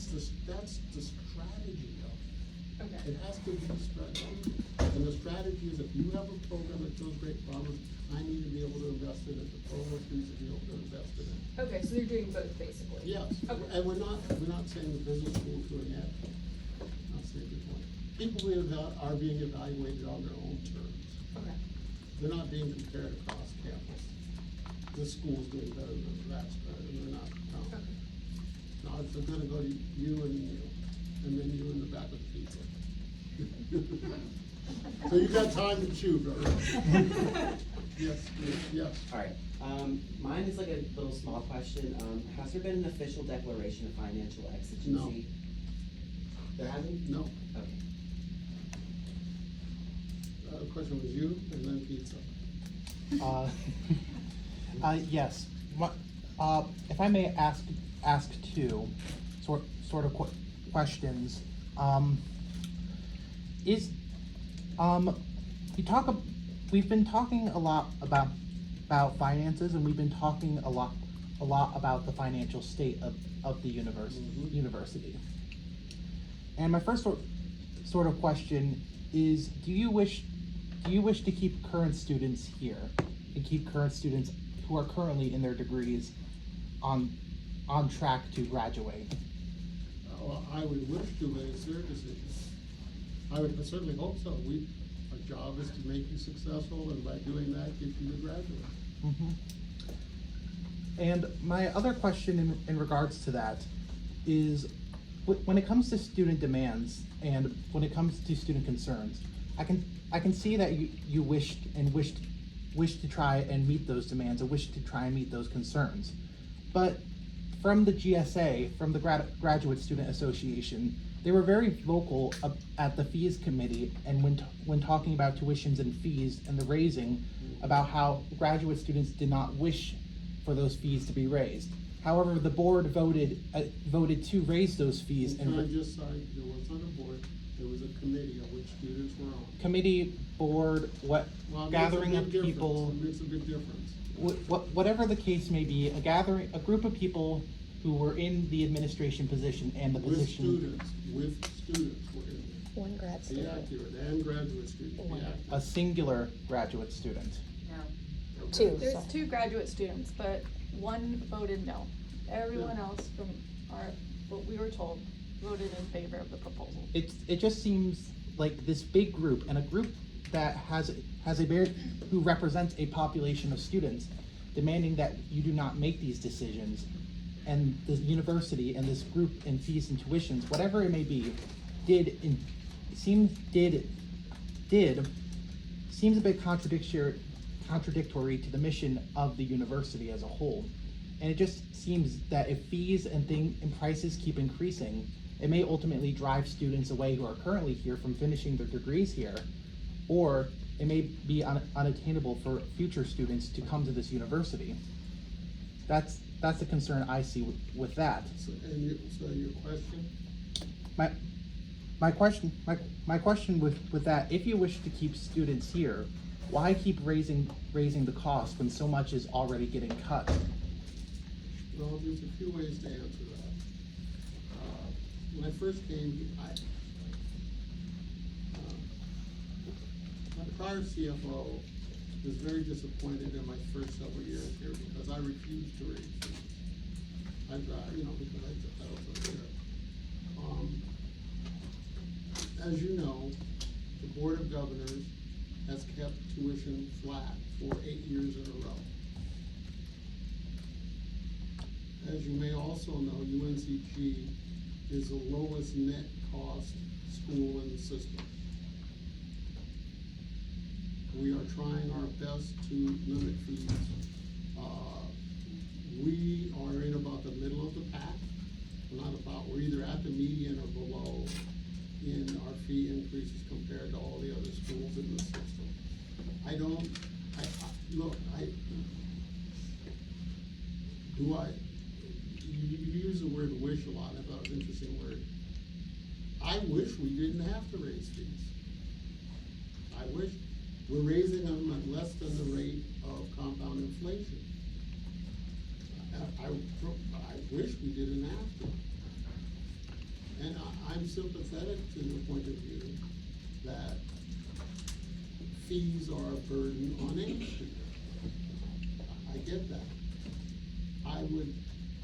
the strategy of it. Okay. It has to be strategy. And the strategy is, if you have a program that shows great promise, I need to be able to invest in it, the program needs to be able to invest in it. Okay, so they're doing both basically? Yes, and we're not saying the business school is doing that. Not saying good point. People are being evaluated on their own terms. Okay. They're not being compared across campus. This school's doing better than that, and they're not, no. Okay. No, it's gonna go to you, and then you in the back with the pizza. So you got time to chew, brother. Yes. Alright, mine is like a little small question. Has there been an official declaration of financial exigency? No. There hasn't? No. Okay. The question was you, and then pizza. Yes. If I may ask two sort of questions. We've been talking a lot about finances, and we've been talking a lot about the financial state of the university. And my first sort of question is, do you wish to keep current students here and keep current students who are currently in their degrees on track to graduate? Well, I would wish to, but it's their decision. I certainly hope so. Our job is to make you successful, and by doing that, get you to graduate. Mhm. And my other question in regards to that is, when it comes to student demands and when it comes to student concerns, I can see that you wish to try and meet those demands, or wish to try and meet those concerns. But from the GSA, from the Graduate Student Association, they were very vocal at the fees committee, and when talking about tuitions and fees and the raising, about how graduate students did not wish for those fees to be raised. However, the board voted to raise those fees. Can I just say, there was not a board, there was a committee of which students were on. Committee, board, Well, it gathering makes a of big people, difference. It makes a big difference. whatever the case may be, a group of people who were in the administration position and the position. With students were in there. One grad Be student. accurate, and graduate students, be accurate. A singular graduate student. Two, There's sorry. 2 graduate students, but one voted no. Everyone Yeah. else from what we were told, voted in favor of the proposal. It just seems like this big group, and a group that has a very, who represents a population of students, demanding that you do not make these decisions, and the university and this group in fees and tuitions, whatever it may be, seems a bit contradictory to the mission of the university as a whole. And it just seems that if fees and prices keep increasing, it may ultimately drive students away who are currently here from finishing their degrees here, or it may be unattainable for future students to come to this university. That's the concern I see with that. So your question? My question with that, if you wish to keep students here, why keep raising the cost when so much is already getting cut? Well, there's a few ways to answer that. When I first came, my prior CFO was very disappointed in my first several years here because I refused to raise fees. Because I was there. As you know, the Board of Governors has kept tuition flat for 8 years in a row. As you may also know, UNCG is the lowest net cost school in the system. We are trying our best to limit fees. We are in about the middle of the pack. We're either at the median or below in our fee increases compared to all the other schools in the system. You use the word wish a lot. I thought it was an interesting word. I wish we didn't have to raise fees. I wish we're raising them at less than the rate of compound inflation. I wish we didn't have to. And I'm sympathetic to the point of view that fees are a burden on any student. I get that.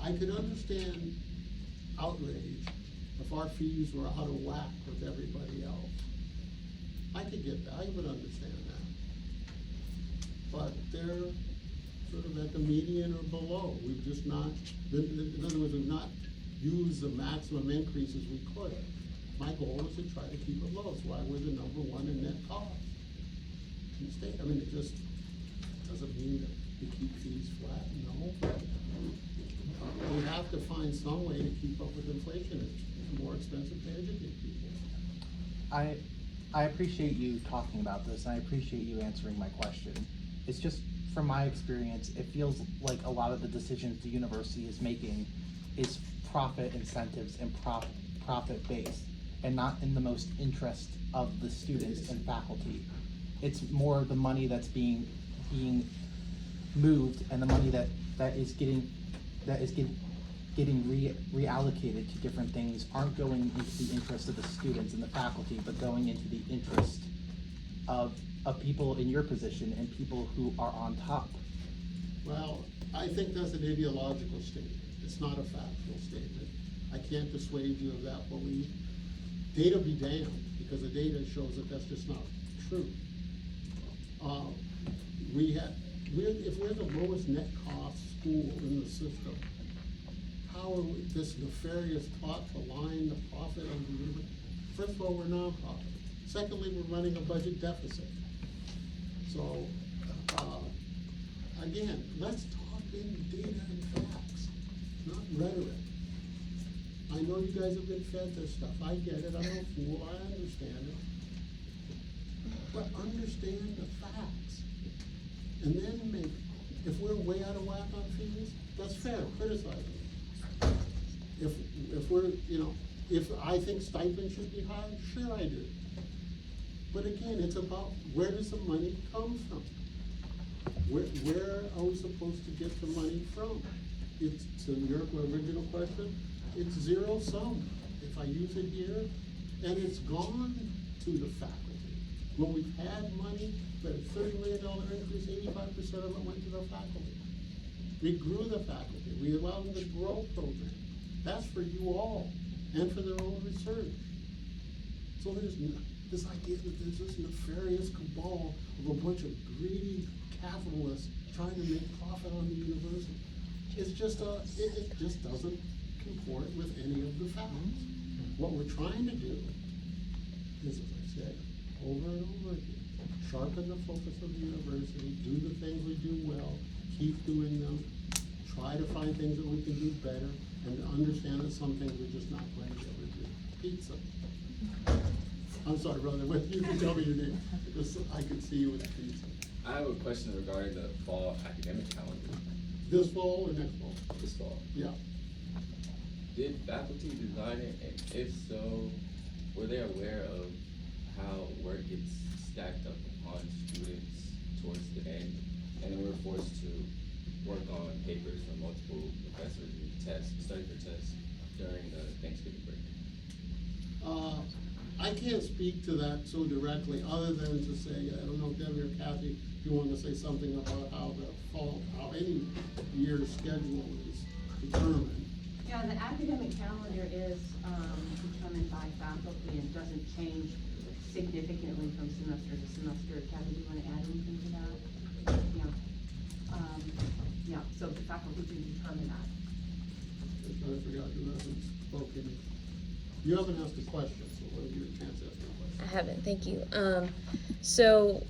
I could understand outrage if our fees were out of whack with everybody else. I could get that, I would understand that. But they're sort of at the median or below. We've just not, in other words, we've not used the maximum increases we could. My goal is to try to keep it low. That's why we're the #1 in net cost in the state. I mean, it just doesn't mean that we keep fees flat, no. We have to find some way to keep up with inflation. It's more expensive to educate people. I appreciate you talking about this, and I appreciate you answering my question. It's just, from my experience, it feels like a lot of the decisions the university is making is profit incentives and profit based, and not in the most interest of the students and faculty. It's more the money that's being moved, and the money that is getting getting reallocated to different things aren't going into the interest of the students and the faculty, but going into the interest of people in your position and people who are on top. Well, I think that's an ideological statement. It's not a factual statement. I can't dissuade you of that belief. Data be damned, because the data shows that that's just not true. If we're the lowest net cost school in the system, how are we, this nefarious plot to line the profit of the university? First of all, we're nonprofit. Secondly, we're running a budget deficit. So, again, let's talk in data and facts, not rhetoric. I know you guys have been fed this stuff. I get it. I'm no fool. I understand it. But understand the facts. And then if we're way out of whack on fees, that's fair. Criticize us. If we're, if I think stipends should be higher, sure I do. But again, it's about where does the money come from? Where are we supposed to get the money from? It's, to your original question, it's zero sum. If I use it here, and it's gone to the faculty. When we've had money, that a $30 million increase, 85% of it went to the faculty. We grew the faculty. We allowed them to grow program. That's for you all, and for their own research. So there's this idea that there's this nefarious cabal of a bunch of greedy capitalists trying to make profit on the university. It's just it just doesn't comport with any of the facts. What we're trying to do is, as I said, over and over again, sharpen the focus of the university, do the things we do well, keep doing them, try to find things that we can do better, and to understand that some things we're just not going to be able to do. Pizza. I'm sorry, brother, you can tell me your name. Just so I could see you with the pizza. I have a question regarding the fall academic calendar. This fall or next fall? This fall. Yeah. Did faculty design it, and if so, were they aware of how work gets stacked up upon students towards the end, and then we're forced to work on papers from multiple professors and study for tests during the Thanksgiving break? I can't speak to that so directly, other than to say, I don't know, Debbie or Kathy, if you want to say something about how any year's schedule is determined. Yeah, the academic calendar is determined by faculty and doesn't change significantly from semester to semester. Kathy, do you want to add anything to that? Yeah, so the faculty do determine that. I'm trying to figure out who hasn't spoken. You haven't asked a question, so we'll give you a chance to ask a question. I haven't, thank you. So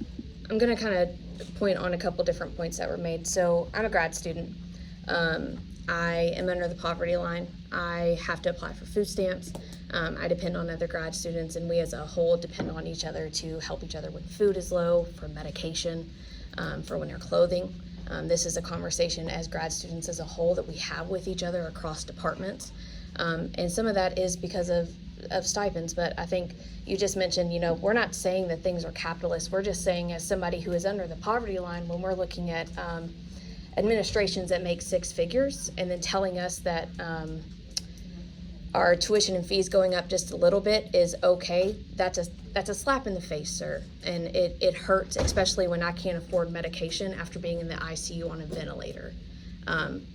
I'm gonna kind of point on a couple different points that were made. So I'm a grad student. I am under the poverty line. I have to apply for food stamps. I depend on other grad students, and we as a whole depend on each other to help each other when food is low, for medication, for winter clothing. This is a conversation as grad students as a whole that we have with each other across departments. And some of that is because of stipends, but I think you just mentioned, we're not saying that things are capitalist. We're just saying, as somebody who is under the poverty line, when we're looking at administrations that make six figures and then telling us that our tuition and fees going up just a little bit is okay, that's a slap in the face, sir. And it hurts, especially when I can't afford medication after being in the ICU on a ventilator.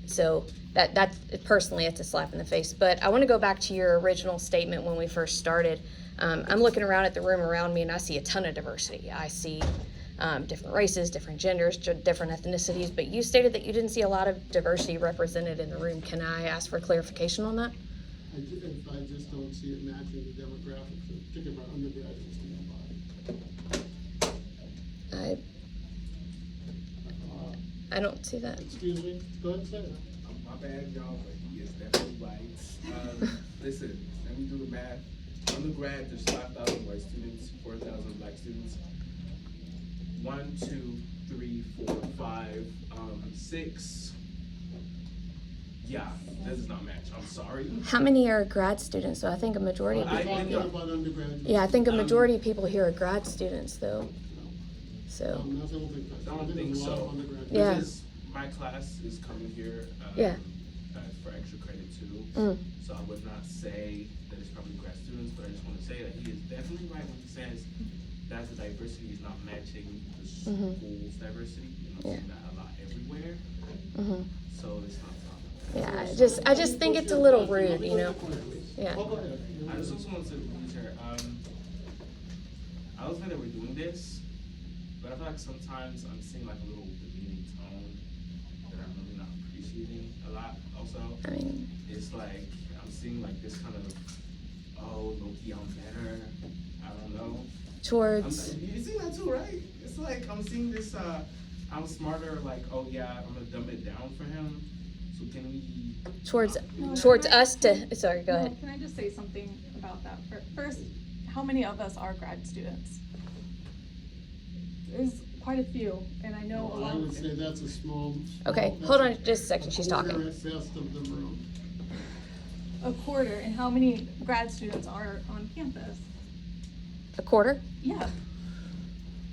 So that's personally, it's a slap in the face. But I want to go back to your original statement when we first started. I'm looking around at the room around me and I see a ton of diversity. I see different races, different genders, different ethnicities, but you stated that you didn't see a lot of diversity represented in the room. Can I ask for clarification on that? I just don't see it matching the demographics, particularly my undergraduates in my body. I don't see that. Excuse me, go ahead and say it. My bad, y'all, but he is definitely white. Listen, let me do the math. Undergrad, there's 5,000 white students, 4,000 black students. 1, 2, 3, 4, 5, 6. Yeah, that does not match. I'm sorry. How many are grad students? So I think a majority of I'm people. talking about undergraduates. Yeah, I think a majority of people here are grad students, though. So. I don't think so. Yeah. Because my class is coming here Yeah. as for extra credit too. Mm. So I would not say that it's probably grad students, but I just wanna say that he is definitely right when he says that the diversity is not matching the school's diversity. You know, Yeah. seeing that a lot everywhere, Mhm. so it's not. Yeah, I just think it's a little rude, you know? Yeah. Oh, go ahead. I just also want to use her, I was glad that we're doing this, but I feel like sometimes I'm seeing like a little demeaning tone that I'm really not appreciating a lot also. I mean, It's like, I'm seeing like this kind of, oh, low-key, I'm better, I don't know. towards, You see that too, right? It's like, I'm seeing this, I'm smarter, like, oh yeah, I'm gonna dumb it down for him, so can we? towards, No, towards can I- us to, sorry, go No, ahead. Can I just say something about that? First, how many of us are grad students? There's quite a few, and I know a I lot would of, say that's a small. Okay, that's hold on just a second, she's quarter talking. at best of the room. a quarter, and how many grad students are on campus? A quarter? Yeah.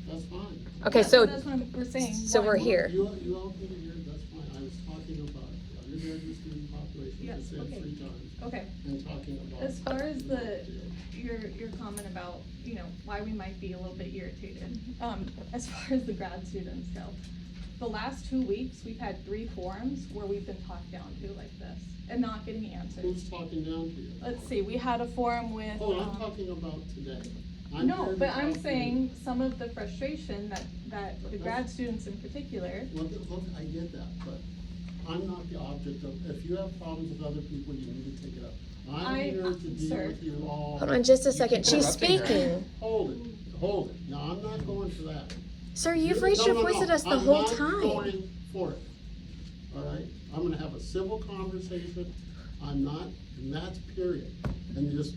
That's fine. Okay, Yeah, so, that's what we're saying. so we're One. here. You all can hear, that's fine. I was talking about the undergraduate student population, I Yes, said okay. 3 times. Okay. And talking about. As far as your comment about, you know, why we might be a little bit irritated, as far as the grad students go, the last 2 weeks, we've had 3 forums where we've been talked down to like this and not getting answers. Who's talking down to you? Let's see, we had a forum with, Oh, I'm talking about today. I'm here no, to but talk I'm to you. saying some of the frustration that the grad students in particular, Look, I get that, but I'm not the object of, if you have problems with other people, you need to take it up. I'm here to deal sir. with you all. Hold on just a second, she's interrupting her. speaking. Hold it. Now, I'm not going for that. Sir, you've raised your voice at us the whole I'm time. not going for it, all right? I'm gonna have a civil conversation, I'm not, and that's period. And this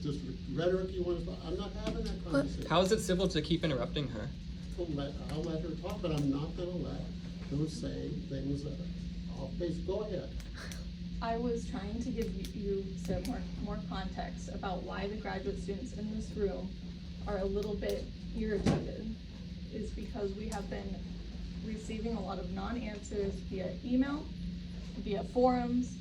rhetoric you want to, I'm not having that conversation. How is it civil to keep interrupting her? I'll let her talk, but I'm not gonna let her say things that are off base. Go ahead. I was trying to give you some more context about why the graduate students in this room are a little bit irritated, is because we have been receiving a lot of non-answers via email, via forums,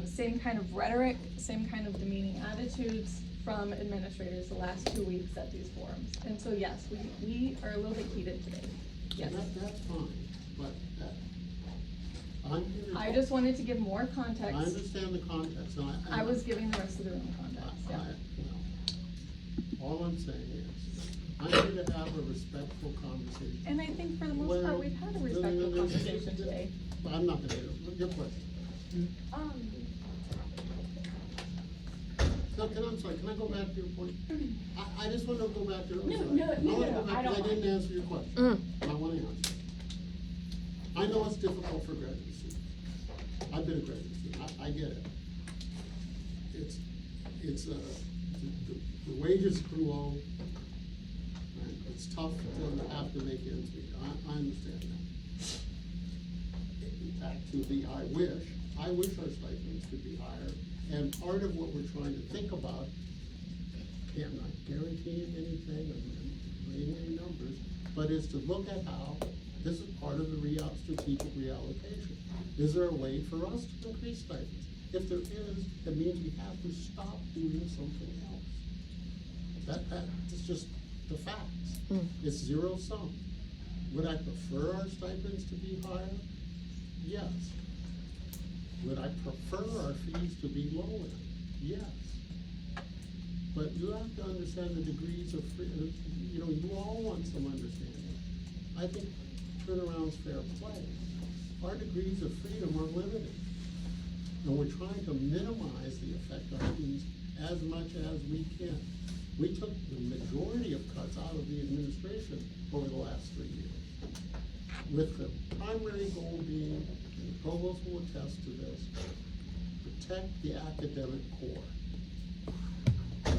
same kind of rhetoric, same kind of demeaning attitudes from administrators the last 2 weeks at these forums. And so yes, we are a little bit heated today, yes. That's fine, but I'm here to. I just wanted to give more context. I understand the context, and I was giving the rest of the room context, yeah. All I'm saying is, I'm here to have a respectful conversation. And I think for the most part, we've had a respectful conversation today. I'm not gonna, your question. So can I go back to your point? I just want to go back to. No, I don't I didn't answer your question. I want to answer. I know it's difficult for graduate students. I've been a graduate student, I get it. The wages are low, and it's tough to have to make ends meet, I understand that. Back to the I wish our stipends could be higher, and part of what we're trying to think about, I'm not guaranteeing anything, I'm laying any numbers, but is to look at how this is part of the strategic reallocation. Is there a way for us to increase stipends? If there is, it means we have to stop doing something else. That's just the facts. It's zero sum. Would I prefer our stipends to be higher? Yes. Would I prefer our fees to be lower? Yes. But you have to understand the degrees of freedom. You know, you all want some understanding. I think turnaround's fair play. Our degrees of freedom are limited. And we're trying to minimize the effect on students as much as we can. We took the majority of cuts out of the administration over the last 3 years, with the primary goal being, and the provost will attest to this, protect the academic core.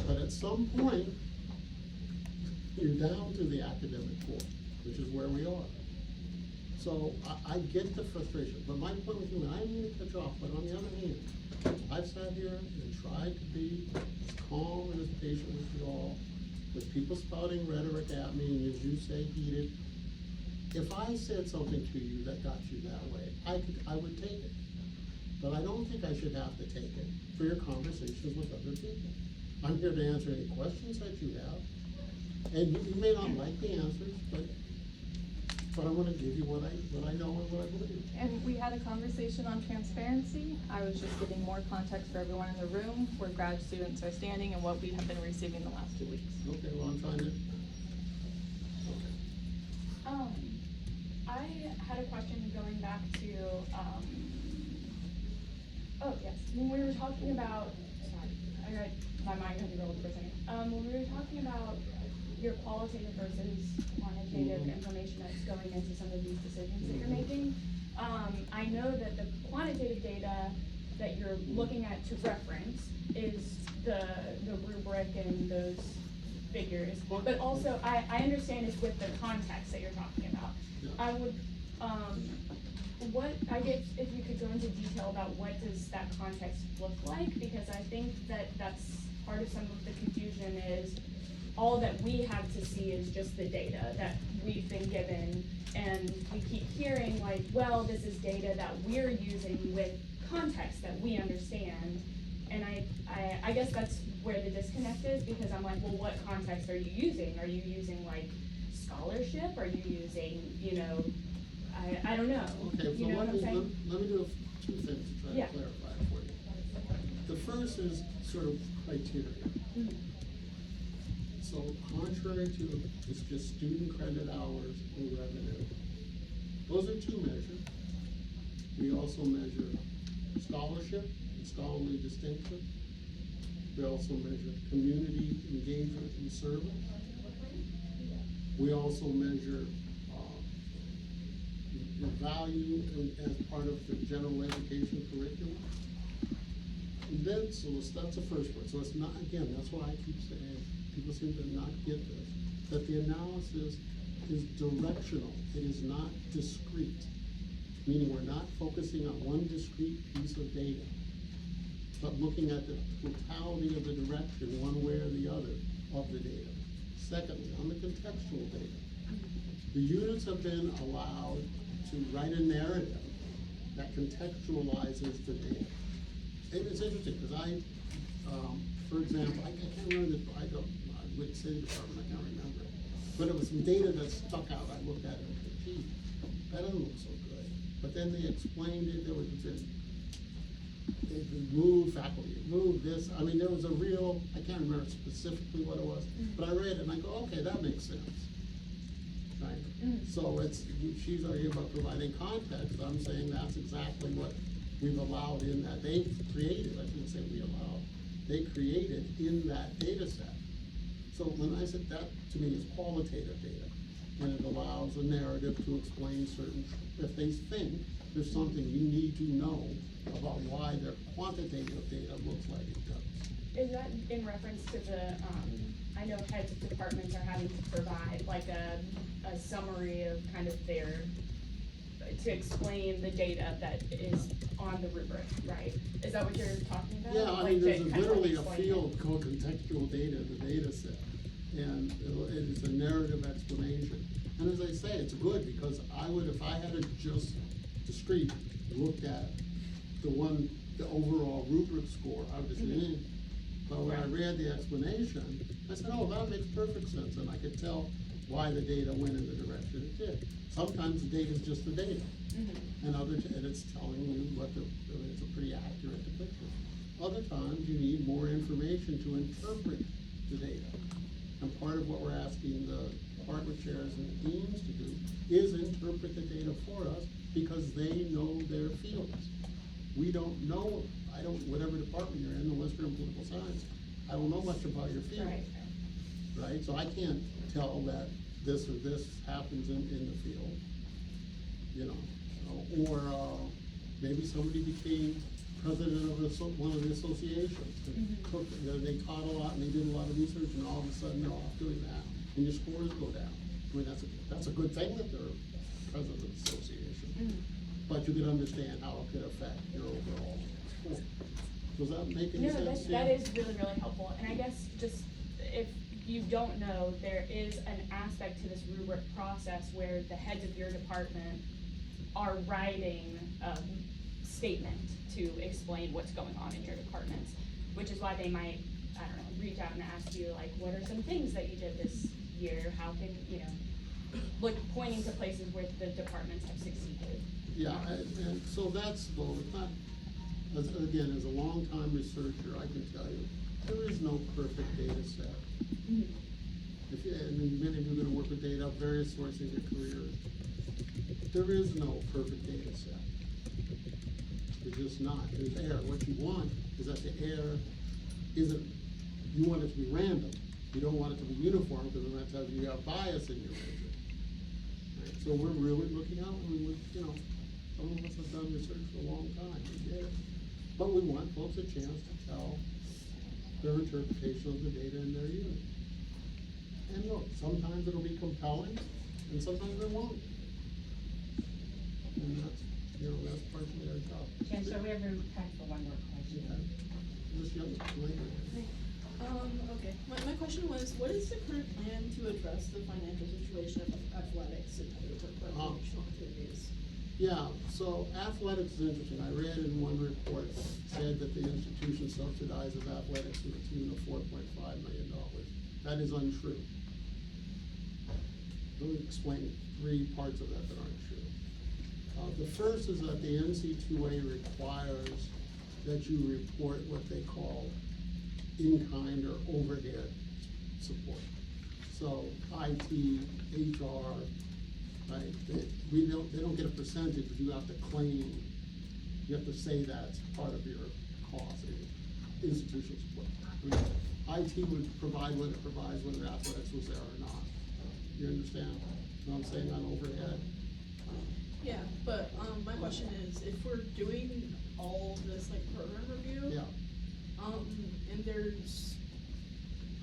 But at some point, you're down to the academic core, which is where we are. So I get the frustration, but my point with you, and I didn't mean to cut you off, but on the other hand, I've sat here and tried to be as calm and as patient with you all, with people spouting rhetoric at me, and as you say, heated. If I said something to you that got you that way, I would take it. but I don't think I should have to take it for your conversations with other people. I'm here to answer any questions that you have, and you may not like the answers, but I wanna give you what I know and what I believe. And we had a conversation on transparency. I was just giving more context for everyone in the room where grad students are standing and what we have been receiving the last 2 weeks. Okay, well, I'm trying to, I had a question going back to, oh, yes, when we were talking about, sorry, my mind got derailed for a second. When we were talking about your qualitative versus quantitative information that's going into some of these decisions that you're making, I know that the quantitative data that you're looking at to reference is the rubric and those figures, but also I understand it's with the context that you're talking about. I would, I guess if you could go into detail about what does that context look like, because I think that that's part of some of the confusion is all that we have to see is just the data that we've been given, and we keep hearing like, well, this is data that we're using with context that we understand, and I guess that's where the disconnect is, because I'm like, well, what context are you using? Are you using like scholarship? Are you using, I don't know. okay, You so know what I'm saying? let me do two things to try Yeah. to clarify it for you. The first is sort of criteria. So contrary to, it's just student credit hours and revenue. Those are two measures. We also measure scholarship and scholarly distinction. We also measure community engagement and service. We also measure the value as part of the general education curriculum. And then, so that's the first one. So it's not, again, that's why I keep saying, people seem to not get this, that the analysis is directional. It is not discrete. Meaning we're not focusing on one discrete piece of data, but looking at the totality of the direction, one way or the other, of the data. Secondly, on the contextual data, the units have been allowed to write a narrative that contextualizes the data. And it's interesting, because for example, I can't remember which city department, I can't remember it. But it was some data that stuck out. I looked at it and said, gee, that doesn't look so good. But then they explained it, they removed faculty, removed this. I mean, there was a real, I can't remember specifically what it was, but I read it and I go, okay, that makes sense. Right? So she's arguing about providing context. I'm saying that's exactly what we've allowed in that. They created, I shouldn't say we allowed, they created in that data set. So when I said that, to me, is qualitative data. And it allows a narrative to explain certain, if they think there's something you need to know about why their quantitative data looks like it does. Is that in reference to the, I know heads of departments are having to provide like a summary of kind of their, to explain the data that is on the rubric, right? Is that what you're talking about? Yeah, I Like mean, there's to kind of literally a explain it? field called contextual data, the data set. And it's a narrative explanation. And as I say, it's good, because I would, if I had a just discrete looked at the overall rubric score, I would just say, But when I read the explanation, I said, oh, that makes perfect sense, and I could tell why the data went in the direction it did. Sometimes the data is just the data, and it's telling you it's a pretty accurate depiction. Other times, you need more information to interpret the data. And part of what we're asking the department chairs and deans to do is interpret the data for us, because they know their fields. We don't know, whatever department you're in, unless you're in political science, I don't know much about your field. Right? So I can't tell that this or this happens in the field, or maybe somebody became president of one of the associations. They taught a lot and they did a lot of research, and all of a sudden they're off doing that, and your scores go down. I mean, that's a good thing that they're president of the association. But you can understand how it could affect your overall score. Does that make any sense? That is really, really helpful. And I guess just if you don't know, there is an aspect to this rubric process where the heads of your department are writing statement to explain what's going on in your departments, which is why they might, I don't know, reach out and ask you, like, what are some things that you did this year? How can, you know, pointing to places where the departments have succeeded. Yeah, and so that's, well, it's not, again, as a longtime researcher, I can tell you, there is no perfect data set. If you, and many of you are gonna work with data, various sources in your career, there is no perfect data set. There's just not, there's error. What you want is that the error isn't, you want it to be random. You don't want it to be uniform, because then that tells you have bias in your measure. Right? So we're really looking out, and we, you know, some of us have done research for a long time, we get it. But we want folks a chance to tell their interpretation of the data in their unit. And look, sometimes it'll be compelling, and sometimes it won't. And that's, you know, that's partially our job. Chancellor, we have time for one more question. This young lady. Okay, my question was, what is the current plan to address the financial situation of athletics and other recreational activities? Yeah, so athletics is interesting. I read in one report said that the institution subsidizes athletics to the tune of $4.5 million. That is untrue. Let me explain 3 parts of that aren't true. The first is that the NC2A requires that you report what they call in-kind or overhead support. So IT, HR, right? They don't get a percentage, but you have to claim, you have to say that's part of your cost, institutional support. I mean, IT would provide what it provides, whether athletics was there or not. You understand what I'm saying on overhead? Yeah, but, my question is, if we're doing all this, like, program review. Yeah. And there's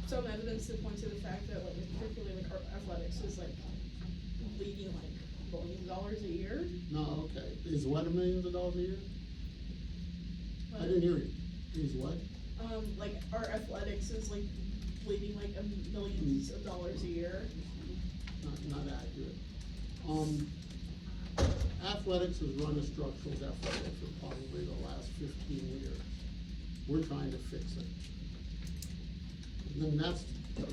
some evidence that points to the fact that, like, particularly, like, our athletics is, like, bleeding, like, millions of dollars a year. No, okay. Is what $1 million a year? What? I didn't hear you. Is what? Like, our athletics is, like, bleeding, like, millions of dollars a year. Not accurate. Athletics has run a structural deficit for probably the last 15 years. We're trying to fix it. And that's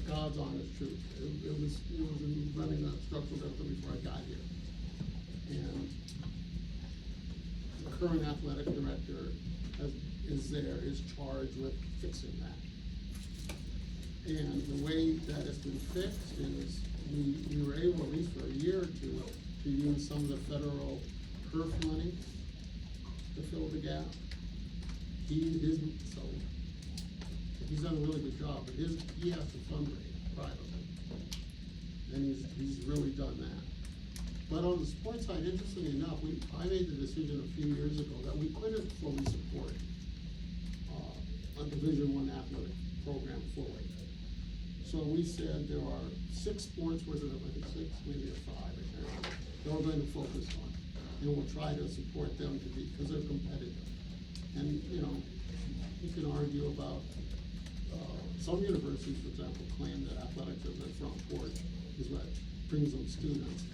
God's honest truth. It was running a structural deficit before I got here. And the current athletic director is charged with fixing that. And the way that it's been fixed is we were able, at least for a year or two, to use some of the federal PERF money to fill the gap. He's done a really good job, but he has to fundraise privately. And he's really done that. But on the sports side, interestingly enough, I made the decision a few years ago that we couldn't fully support a Division I athletic program fully. So we said there are 6 sports, was it, I think 6, maybe 5, I can't remember, that we're going to focus on. And we'll try to support them to be, because they're competitive. And, you know, you can argue about, some universities, for example, claim that athletics as their front porch is what brings them students.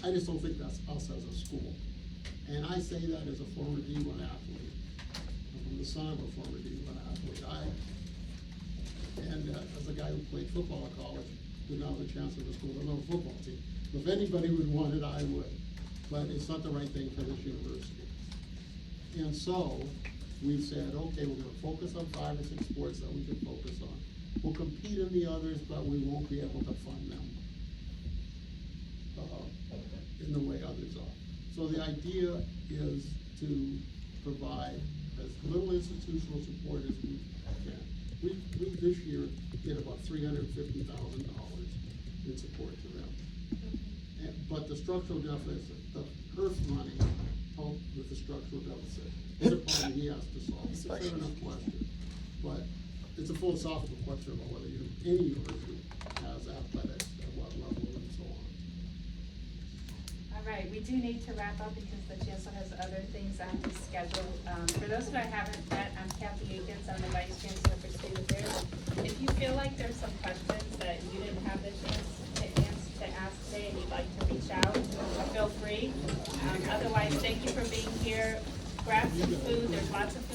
I just don't think that's us as a school. And I say that as a former D1 athlete. I'm the son of a former D1 athlete. As a guy who played football in college, who's now the chancellor of the school, I love a football team. If anybody would want it, I would. But it's not the right thing for this university. And so, we said, okay, we're gonna focus on 5 or 6 sports that we can focus on. We'll compete in the others, but we won't be able to fund them in the way others are. So the idea is to provide as little institutional support as we can. We this year get about $350,000 in support to them. But the structural deficit, the PERF money helped with the structural deficit. It's a problem he has to solve. It's a fair enough question. But it's a philosophical question about whether any university has athletics, at what level, and so on. All right, we do need to wrap up because the chancellor has other things on his schedule. For those who I haven't met, I'm Kathy Akins. I'm the vice chancellor for student affairs. If you feel like there's some questions that you didn't have the chance to ask today and you'd like to reach out, feel free. Otherwise, thank you for being here. grab some food, there's lots of food